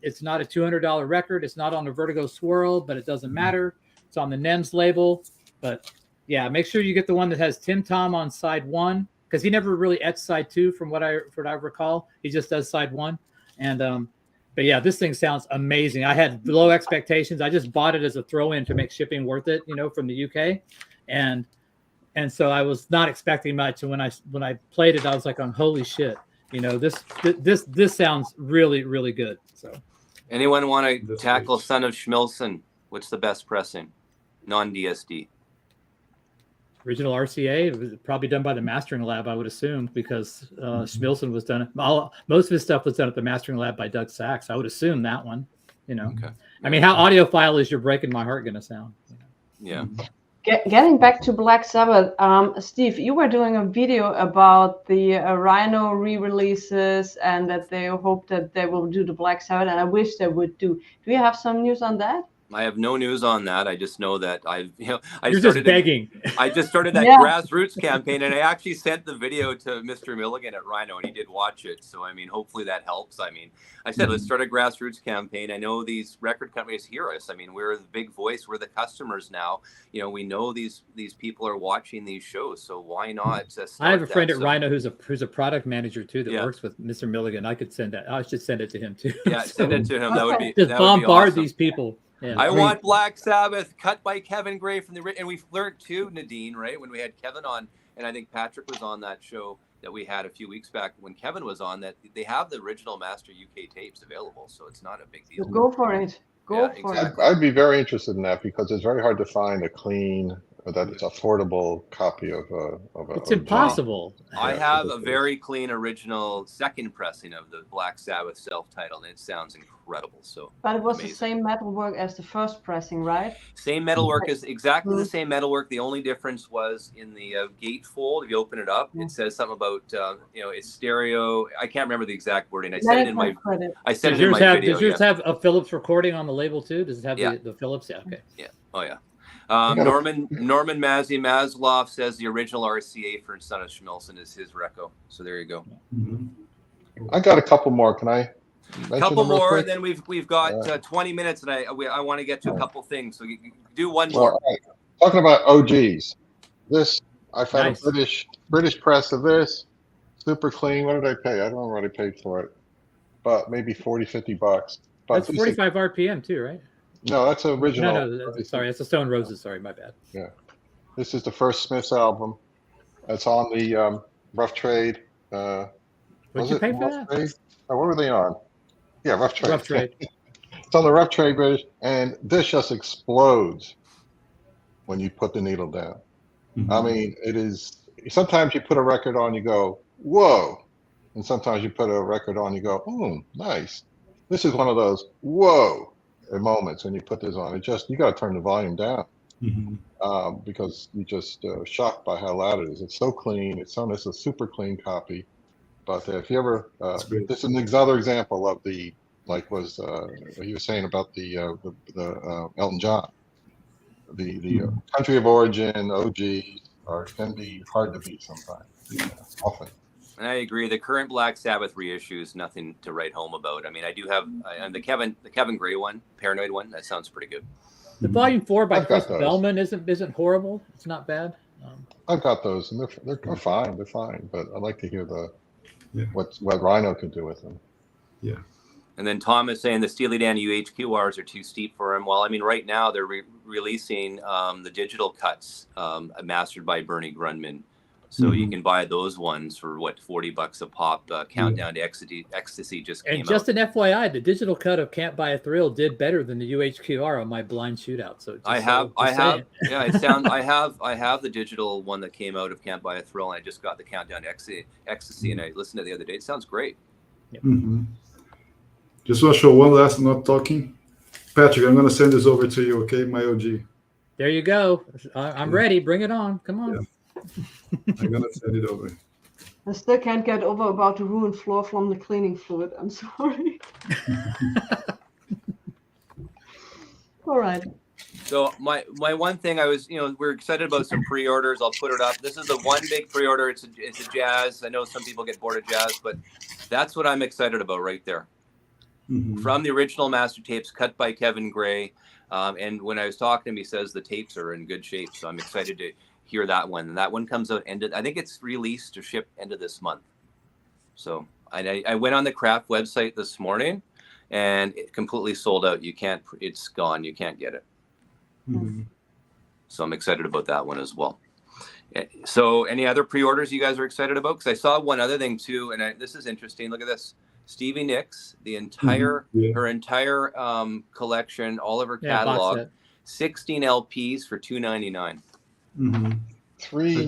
It's not a $200 record. It's not on the Vertigo Swirl, but it doesn't matter. It's on the NEMS label. But yeah, make sure you get the one that has Tim Tom on side 1, because he never really etched side 2 from what I recall. He just does side 1. And but yeah, this thing sounds amazing. I had low expectations. I just bought it as a throw-in to make shipping worth it, from the UK, and so I was not expecting much. And when I played it, I was like, holy shit, this sounds really, really good. So, anyone want to tackle Son of Schmilson? What's the best pressing, non-DSD? Original RCA. It was probably done by the Mastering Lab, I would assume, because Schmilson was done. Most of his stuff was done at the Mastering Lab by Doug Sachs. I would assume that one. Okay. I mean, how audiophile is "You're Breaking My Heart" going to sound? Yeah. Getting back to Black Sabbath, Steve, you were doing a video about the RHINO re-releases and that they hope that they will do the Black Sabbath, and I wish they would do. Do you have some news on that? I have no news on that. I just know that You're just begging. I just started that Yeah. grassroots campaign, and I actually sent the video to Mr. Milligan at RHINO, and he did watch it. So, I mean, hopefully that helps. I mean, I said, let's start a grassroots campaign. I know these record companies hear us. I mean, we're the big voice. We're the customers now. We know these people are watching these shows. So why not? I have a friend at RHINO who's a product manager too that works with Mr. Milligan. I should send it to him too. Yeah, send it to him. That would be just that bombard would be awesome. these people. Yeah. I want Black Sabbath cut by Kevin Gray from and we've learned too, Nadine, right? When we had Kevin on, and I think Patrick was on that show. that we had a few weeks back when Kevin was on, that they have the original master UK tapes available, so it's not a big deal. Go for it. Go Yeah, for exactly. it. I'd be very interested in that because it's very hard to find a clean, that it's affordable copy of a. It's OG. impossible. I Yeah, have a ridiculous. very clean original second pressing of the Black Sabbath self-titled, and it sounds incredible. So, But it was amazing. the same metalwork as the first pressing, right? Same metalwork is exactly the Mhm. same metalwork. The only difference was in the gatefold. If you open it up, it says something about it's stereo. I can't remember the exact wording. I said it in my credit. video. Does yours have a Phillips recording on the label too? Does it have Yeah. the Phillips? Yeah. Okay. Yeah. Oh yeah. Norman Mazzy Maslow says the original RCA for Son of Schmilson is his reco. So there you go. I got a couple more. Can I? A couple them real more, quick? and then we've got 20 minutes, and I want to get to a couple things. So you do one more. All right. Talking about OGs, this I found Nice. a British press of this, super clean. What did I pay? I don't know what I paid for it, but maybe $40-50. But That's 45 RPM too, right? No, that's original. No, sorry, that's the Stone Roses. Sorry, my bad. Yeah, this is the first Smiths album. It's on the Rough Trade. What'd you pay for that? Trade? Oh, what were they on? Yeah, Rough Trade. Rough Trade. It's on the Rough Trade British, and this just explodes when you put the needle down. I mean, it is. Sometimes you put a record on, you go, whoa, and sometimes you put a record on, you go, nice. This is one of those whoa moments when you put this on. You got to turn the volume down because you just shocked by how loud it is. It's so clean. It's a super clean copy. But if you ever, this is another example of the what he was saying about the Elton John, the country of origin OGs can be hard to beat sometimes, often. And I agree. The current Black Sabbath reissue is nothing to write home about. I mean, I do have and the Kevin Gray one, Paranoid one. That sounds pretty good. The Volume 4 by I've got Chris those. Bellman isn't horrible. It's not bad. I've got those, and they're fine. They're fine, but I'd like to hear what RHINO could do with them. Yeah. And then Tom is saying the Steely Dan UHQRs are too steep for him. Well, I mean, right now they're releasing the digital cuts mastered by Bernie Grundman. So you can buy those ones for $40 a pop. Countdown to Ecstasy just came out. And just an FYI, the digital cut of Can't Buy a Thrill did better than the UHQR on my blind shootout. So I have the digital one that came out of Can't Buy a Thrill, and I just got the Countdown to Ecstasy, and I listened to it the other day. It sounds great. Just want to show one last. I'm not talking. Patrick, I'm going to send this over to you. Okay, my OG. There you go. I'm ready. Bring it on. Come on. Yeah. I'm gonna send it over. I still can't get over about the ruined floor from the cleaning fluid. I'm sorry. All right. So my one thing we're excited about some pre-orders. I'll put it up. This is the one big pre-order. It's a jazz. I know some people get bored of jazz, but that's what I'm excited about right there. From the original master tapes cut by Kevin Gray. And when I was talking to him, he says the tapes are in good shape. So I'm excited to hear that one. And that one comes out I think it's released to ship end of this month. So I went on the Craft website this morning and it completely sold out. It's gone. You can't get it. So I'm excited about that one as well. So any other pre-orders you guys are excited about? Because I saw one other thing too, and this is interesting. Look at this. Stevie Nicks, her entire collection, all of her catalog, 16 LPs for $2.99.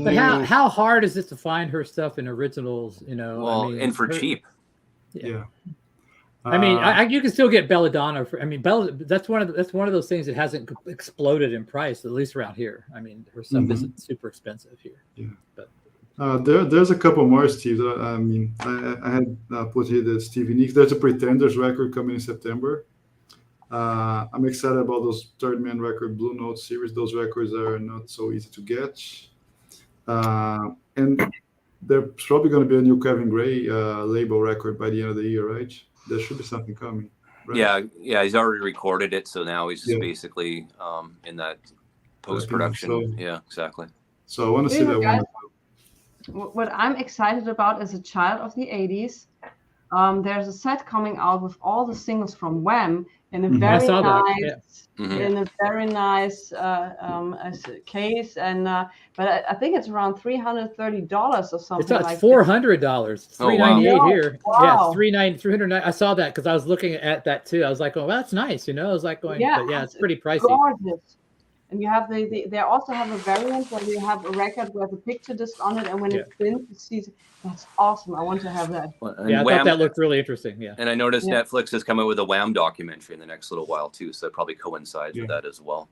But how hard is it to find her stuff in originals? Well, and for cheap. Yeah. I mean, you can still get Belladonna. That's one of those things that hasn't exploded in price, at least around here. I mean, her stuff isn't super expensive here. Yeah. But there's a couple more, Steve. I mean, I had put here the Stevie Nicks. There's a Pretenders record coming in September. I'm excited about those Third Man record Blue Note series. Those records are not so easy to get. And there's probably going to be a new Kevin Gray label record by the end of the year, right? There should be something coming. Right? Yeah, he's already recorded it, so now he's just basically in that post-production. Yeah, exactly. So I want to see that one. What I'm excited about as a child of the 80s, there's a set coming out with all the singles from Wham, in a I very saw that. nice, Yeah. Mhm. in a very nice case, and but I think it's around $330 or something It's like that. $400. Oh, wow. $398 No, here. Yeah, wow. it's 309. I saw that because I was looking at that too. I was like, oh, well, that's nice. You know, I was like going, Yeah, but yeah, it's pretty pricey. gorgeous. And you have they also have a variant where you have a record with a picture disc on it, and when Yeah. it's thin, you see. That's awesome. I want to have that. And Yeah, I Wham, thought that looked really interesting. Yeah. and I noticed Yeah. Netflix is coming with a Wham documentary in the next little while too, so that probably coincides with that as well.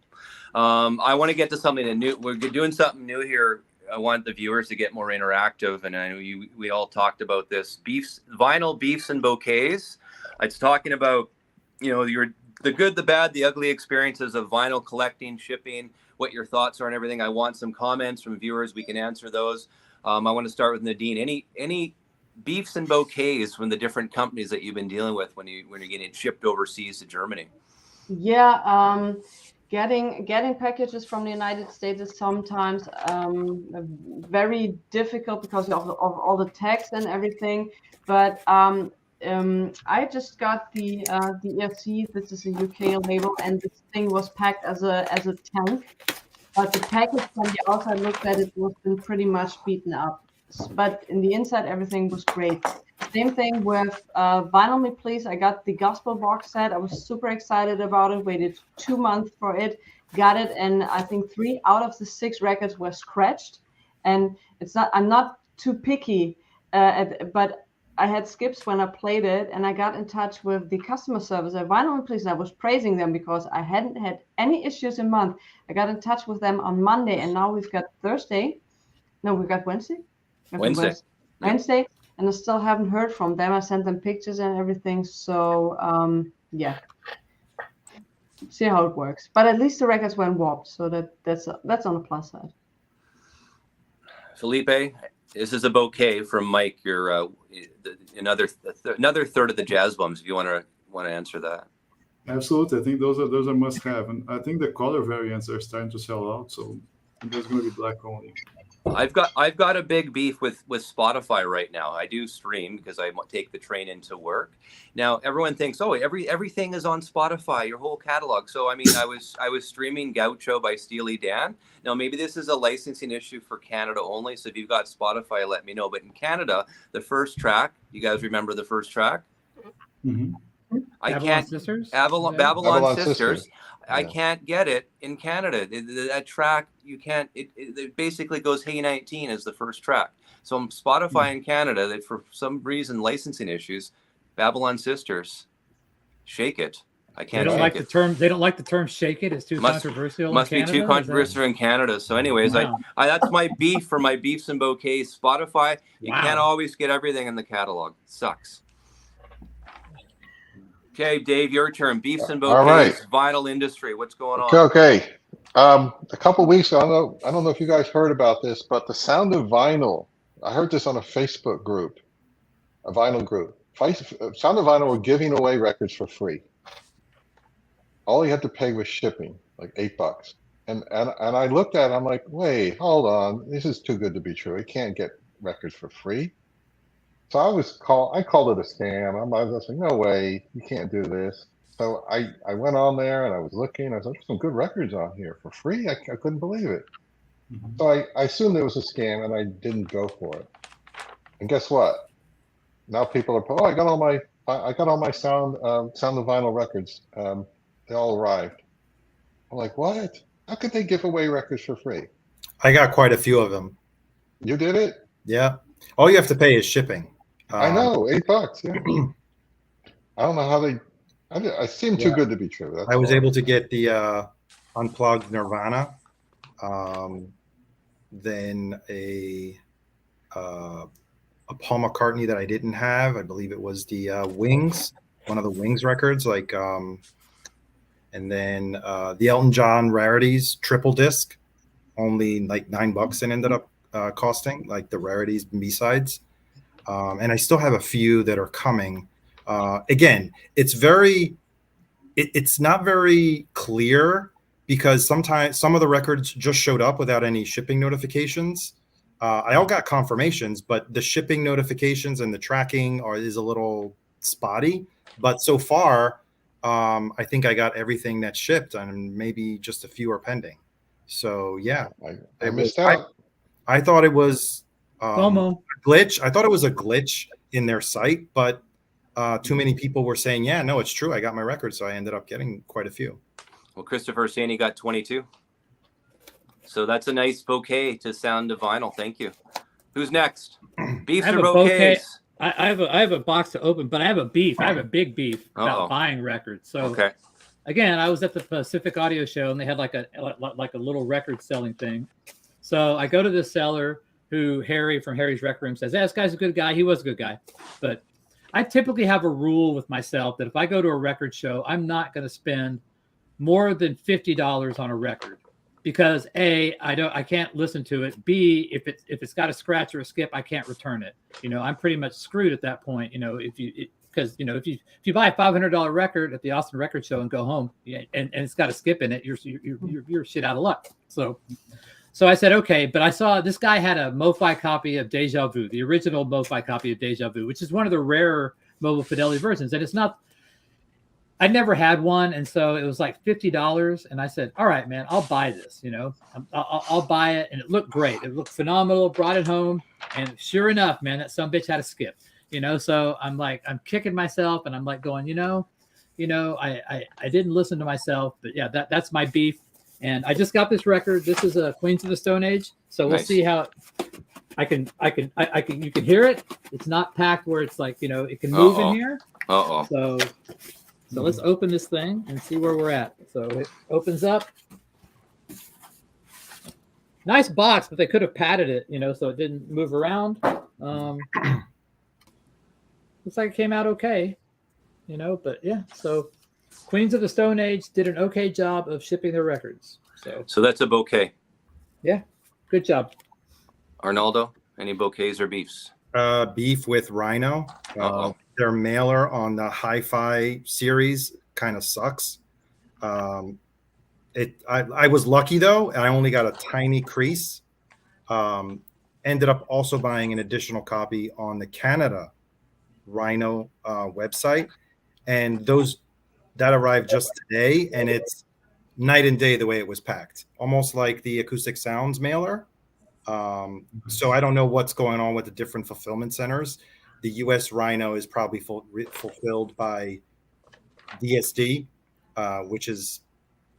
I want to get to something new. We're doing something new here. I want the viewers to get more interactive, and I know we all talked about this. Vinyl beefs and bouquets. It's talking about, you know, the good, the bad, the ugly experiences of vinyl collecting, shipping, what your thoughts are and everything. I want some comments from viewers. We can answer those. I want to start with Nadine. Any beefs and bouquets from the different companies that you've been dealing with when you're getting shipped overseas to Germany? Yeah, getting packages from the United States is sometimes very difficult because of all the tax and everything. But I just got the EFC. This is a UK label, and this thing was packed as a tank. But the package from the outside looked at it was been pretty much beaten up. But in the inside, everything was great. Same thing with Vinyl Me Please. I got the Gospel box set. I was super excited about it. Waited 2 months for it. Got it, and I think 3 out of the 6 records were scratched. And it's not. I'm not too picky, but I had skips when I played it, and I got in touch with the customer service at Vinyl Me Please, and I was praising them because I hadn't had any issues in month. I got in touch with them on Monday, and now we've got Thursday. No, we've got Wednesday. Wednesday, and I still haven't heard from them. I sent them pictures and everything. So yeah, see how it works. But at least the records weren't warped, so that's on the plus side. Felipe, this is a bouquet from Mike. You're another third of the jazz bums. If you want to answer that. Absolutely, I think those are must have, and I think the color variants are starting to sell out. So there's going to be black only. I've got a big beef with Spotify right now. I do stream because I take the train into work. Now everyone thinks, oh, everything is on Spotify, your whole catalog. So I mean, I was streaming Gaucho by Steely Dan. Now maybe this is a licensing issue for Canada only. So if you've got Spotify, let me know. But in Canada, the first track, you guys remember the first track? Mm-hmm. Babylon Sisters. Babylon Sisters. I Yeah. can't get it in Canada. That track, you can't. It basically goes "Hey 19" as the first track. So Spotify in Canada, that for some reason licensing issues, Babylon Sisters, Shake It. I They can't. don't shake like it. the term. They don't like the term "shake it." It's too controversial. Must in be Canada, too controversial in Canada. So, anyways, Wow. I that's my beef for my beefs and bouquets. Spotify, you Wow. can't always get everything in the catalog. Sucks. Okay, Dave, your turn. Beefs and bouquets, All right. vinyl industry. What's going on? Okay. A couple weeks ago, I don't know if you guys heard about this, but the Sound of Vinyl. I heard this on a Facebook group, a vinyl group. Sound of Vinyl were giving away records for free. All you had to pay was shipping, like $8. And I looked at it, I'm like, wait, hold on, this is too good to be true. You can't get records for free. So I called it a scam. I was like, no way, you can't do this. So I went on there and I was looking. I was like, there's some good records on here for free. I couldn't believe it. Mm-hmm. So I assumed it was a scam and I didn't go for it. And guess what? Now people are, I got all my Sound of Vinyl records. They all arrived. I'm like, what? How could they give away records for free? I got quite a few of them. You did it? Yeah. All you have to pay is shipping. I know, $8. Yeah. I don't know how they. I seem too good to be true. That's I was all. able to get the unplugged Nirvana, then a Paul McCartney that I didn't have. I believe it was the Wings, one of the Wings records, like, and then the Elton John Rarities triple disc, only like $9 it ended up costing, like the Rarities B-sides. And I still have a few that are coming. Again, it's not very clear because sometimes some of the records just showed up without any shipping notifications. I all got confirmations, but the shipping notifications and the tracking is a little spotty. But so far, I think I got everything that shipped, and maybe just a few are pending. So yeah, I missed out. I thought it was FOMO. a glitch. I thought it was a glitch in their site, but too many people were saying, yeah, no, it's true. I got my record. So I ended up getting quite a few. Well, Christopher saying he got 22. So that's a nice bouquet to sound of vinyl. Thank you. Who's next? Beefs I have or a bouquet. bouquets? I have a box to open, but I have a beef. I have a big beef about Uh-oh. buying records. So Okay. again, I was at the Pacific Audio Show, and they had like a little record selling thing. So I go to this seller who Harry from Harry's Rec Room says, "Hey, this guy's a good guy." He was a good guy, but I typically have a rule with myself that if I go to a record show, I'm not going to spend more than $50 on a record, because A, I can't listen to it. B, if it's got a scratch or a skip, I can't return it. You know, I'm pretty much screwed at that point. You know, if you buy a $500 record at the Austin Record Show and go home, and it's got a skip in it, you're shit out of luck. So I said, okay, but I saw this guy had a MOFI copy of Deja Vu, the original MOFI copy of Deja Vu, which is one of the rarer mobile fidelity versions. And it's not, I never had one. And so it was like $50. And I said, all right, man, I'll buy this, you know, I'll buy it. And it looked great. It looked phenomenal, brought it home. And sure enough, man, that some bitch had a skip, you know? So I'm kicking myself, and I'm like going, I didn't listen to myself, but yeah, that's my beef. And I just got this record. This is a Queens of the Stone Age. So we'll see how you can hear it. It's not packed where it's like, it can move in here. So let's open this thing and see where we're at. So it opens up. Nice box, but they could have padded it, so it didn't move around. Looks like it came out okay, but yeah, so Queens of the Stone Age did an okay job of shipping their records. So that's a bouquet. Yeah, good job. Arnaldo, any bouquets or beefs? Beef with RHINO. Their mailer on the Hi-Fi series kind of sucks. I was lucky though, and I only got a tiny crease. Ended up also buying an additional copy on the Canada RHINO website, and that arrived just today, and it's night and day the way it was packed, almost like the Acoustic Sounds mailer. So I don't know what's going on with the different fulfillment centers. The US RHINO is probably fulfilled by DSD, which is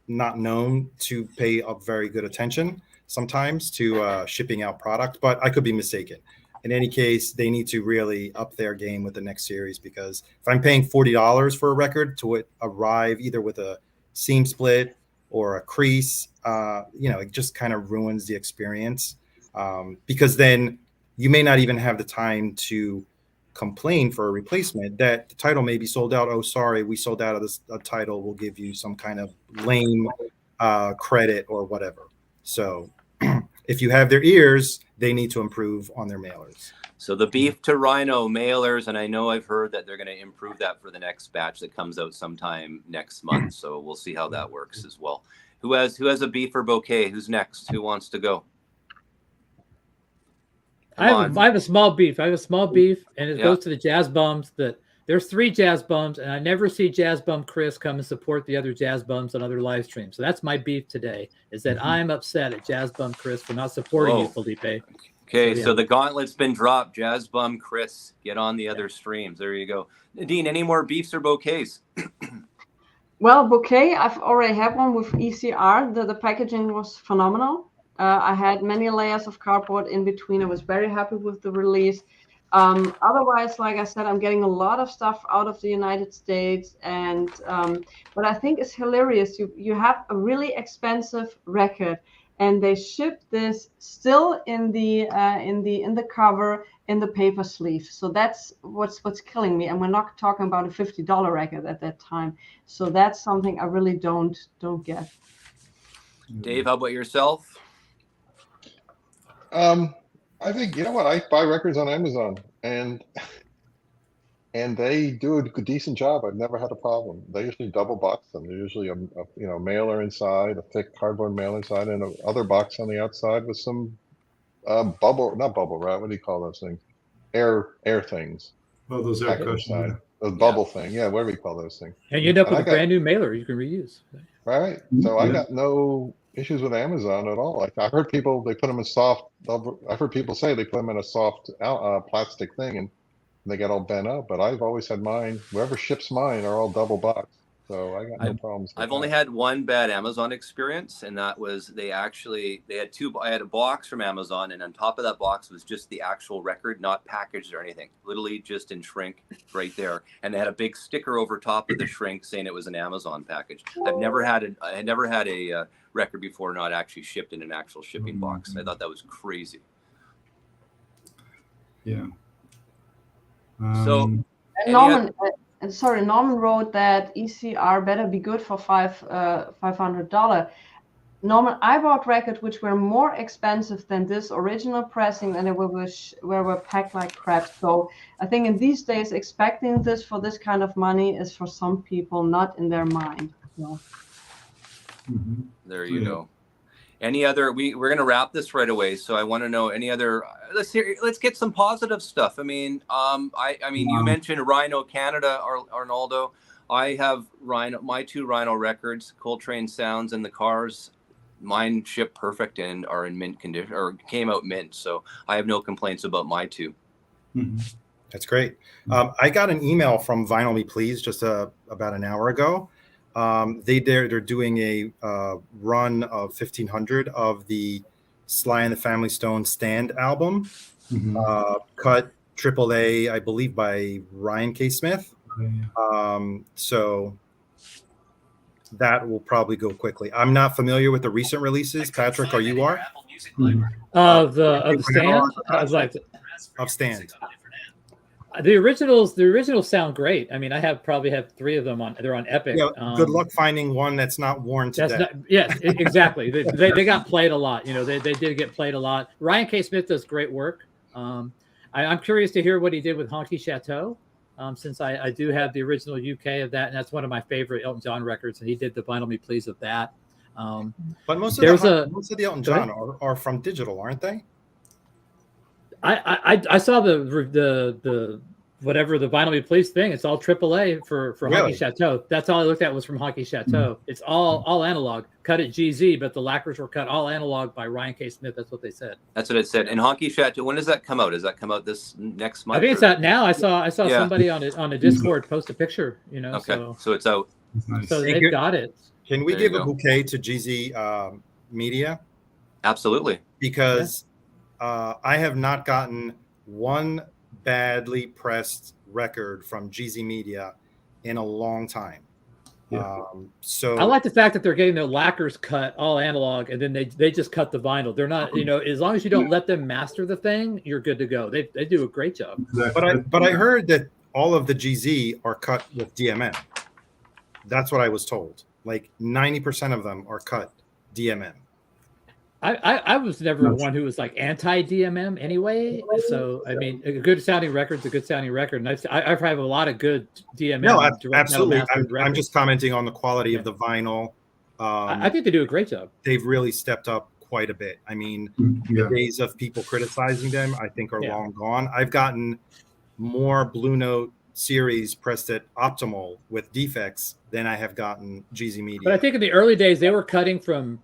not known to pay up very good attention sometimes to shipping out product, but I could be mistaken. In any case, they need to really up their game with the next series, because if I'm paying $40 for a record to arrive either with a seam split or a crease, it just kind of ruins the experience, because then you may not even have the time to complain for a replacement that the title may be sold out. Oh, sorry, we sold out of this title. We'll give you some kind of lame credit or whatever. So if you have their ears, they need to improve on their mailers. So the Beef to RHINO mailers, and I know I've heard that they're going to improve that for the next batch that comes out sometime next month. So we'll see how that works as well. Who has a beef or bouquet? Who's next? Who wants to go? I have a small beef. And it goes to the Jazz Bums. There's 3 Jazz Bums, and I never see Jazz Bum Chris come and support the other Jazz Bums on other live streams. So that's my beef today, is that I'm upset at Jazz Bum Chris for not supporting you, Felipe. Okay, so the gauntlet's been dropped. Jazz Bum Chris, get on the other streams. There you go. Nadine, any more beefs or bouquets? Well, bouquet, I've already had one with ECR. The packaging was phenomenal. I had many layers of cardboard in between. I was very happy with the release. Otherwise, like I said, I'm getting a lot of stuff out of the United States, and what I think is hilarious, you have a really expensive record, and they ship this still in the cover, in the paper sleeve. So that's what's killing me. And we're not talking about a $50 record at that time. So that's something I really don't get. Dave, how about yourself? I think, I buy records on Amazon, and they do a decent job. I've never had a problem. They usually double box them. They're usually a mailer inside, a thick cardboard mailer inside, and a other box on the outside with some not bubble wrap. What do you call those things? Air things. Oh, those air cushions. a bubble thing. Yeah, whatever you call those things. And you end up And with a brand new mailer you can reuse. Right. So I got no issues with Amazon at all. Like I heard people, they put them in soft. I've heard people say they put them in a soft plastic thing and they get all bent up. But I've always had mine. Whoever ships mine are all double boxed. So I got no problems. I've only had one bad Amazon experience, and that was they had I had a box from Amazon, and on top of that box was just the actual record, not packaged or anything, literally just in shrink right there. And they had a big sticker over top of the shrink saying it was an Amazon package. I had never had a record before not actually shipped in an actual shipping box. I thought that was crazy. Yeah. So Norman, Norman wrote that ECR better be good for $500. Norman, I bought records which were more expensive than this original pressing, and they were packed like crap. So I think in these days, expecting this for this kind of money is for some people not in their mind. So. There you go. Any other? We're going to wrap this right away. So I want to know any other. Let's get some positive stuff. I mean, you mentioned RHINO Canada, Arnaldo. I have RHINO, my 2 RHINO records, Coltrane Sounds, and the Cars. Mine ship perfect and are in mint condition, or came out mint. So I have no complaints about my 2. That's great. I got an email from Vinyl Me Please just about an hour ago. They're doing a run of 1,500 of the Sly and the Family Stone Stand album, cut AAA, I believe, by Ryan K. Smith. So that will probably go quickly. I'm not familiar with the recent releases. Patrick, are you are? Of the Stand? Of Stand. The originals sound great. I mean, probably have 3 of them on. They're on Epic. Yeah, good luck finding one that's not worn to death. Yes, exactly. they got played a lot. You know, they did get played a lot. Ryan K. Smith does great work. I'm curious to hear what he did with Honky Chateau, since I do have the original UK of that, and that's one of my favorite Elton John records. And he did the Vinyl Me Please of that. But most of the Elton John are from digital, aren't they? I saw the whatever the Vinyl Me Please thing. It's all AAA for Really? Honky Chateau. That's all I looked at was from Honky Chateau. It's all analog, cut at GZ, but the lacquers were cut all analog by Ryan K. Smith. That's what they said. That's what it said. And Honky Chateau, when does that come out? Does that come out this next month? I think it's out now. I saw somebody on a Discord post a picture. You know, okay, so it's out. Nice. So they've got it. Can we give a bouquet to GZ Media? Absolutely. Because I have not gotten one badly pressed record from GZ Media in a long time. So I like the fact that they're getting their lacquers cut all analog, and then they just cut the vinyl. They're not, as long as you don't let them master the thing, you're good to go. They do a great job. Exactly. But I heard that all of the GZ are cut with DMM. That's what I was told. Like 90% of them are cut DMM. I was never one who was like anti-DMM anyway. So, I mean, a good sounding record's a good sounding record. And I've had a lot of good DMM. No, absolutely. I'm just commenting on the quality of the vinyl. I think they do a great job. They've really stepped up quite a bit. I mean, the days of people criticizing them, I think, are long gone. I've gotten more Blue Note series pressed at optimal with defects than I have gotten GZ Media. But I think in the early days they were cutting from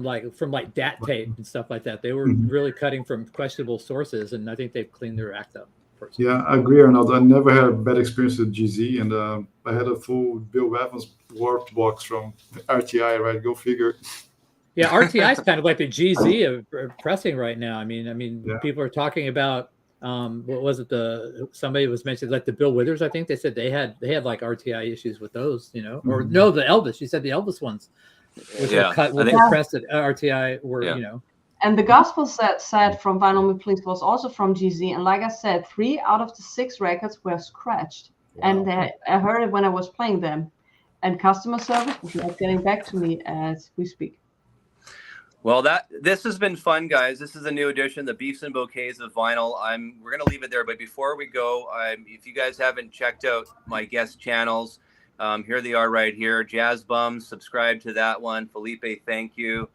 like DAT tape and stuff like that. They were really cutting from questionable sources, and I think they've cleaned their act up. Personally. Yeah, I agree, Arnold. I never had a bad experience with GZ, and I had a full Bill Evans warped box from RTI. Right, go figure. Yeah, RTI is kind of like the GZ of pressing right now. I mean, people are talking about. What was it? Somebody was mentioning like the Bill Withers. I think they said they had like RTI issues with those, or no, the Elvis. You said the Elvis ones, which were cut with pressed at RTI were, And the gospel set from Vinyl Me Please was also from GZ. And like I said, 3 out of the 6 records were scratched. Wow. And I heard it when I was playing them. And customer service was not getting back to me as we speak. Well, this has been fun, guys. This is a new edition, the Beefs and Bouquets of Vinyl. We're going to leave it there. But before we go, if you guys haven't checked out my guest channels, here they are right here. Jazz Bums, subscribe to that one. Felipe, thank you.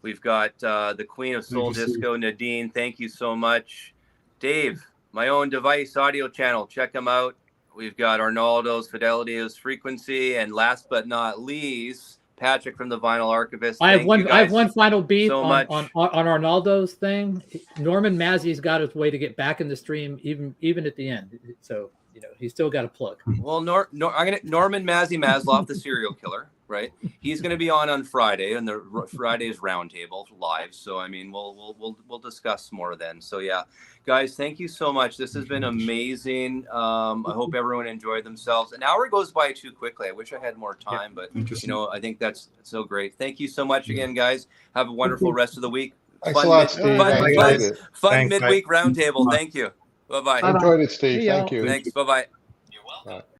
We've got the Queen of Soul Disco, Nadine. Thank you so much. Dave, my own device audio channel. Check them out. We've got Arnaldo's Fidelity's Frequency, and last but not least, Patrick from the Vinyl Archivist. I have Thank one. you I have guys one final beef so on, much. on Arnaldo's thing. Norman Mazzi's got his way to get back in the stream, even at the end. So he's still got a plug. Well, Norman Mazzy Maslow, the serial killer, right? He's going to be on Friday, and the Friday's Roundtable live. So I mean, we'll discuss more then. So yeah, guys, thank you so much. This has been amazing. I hope everyone enjoyed themselves. An hour goes by too quickly. I wish I had more time, but I think that's so great. Thank you so much again, guys. Have a wonderful rest of the week. Thanks a lot, Steve. I enjoyed it. Fun Thanks, midweek roundtable. Thank you. Bye bye. I enjoyed it, Steve. See y'all. Thank you. Thanks. Bye bye. Bye.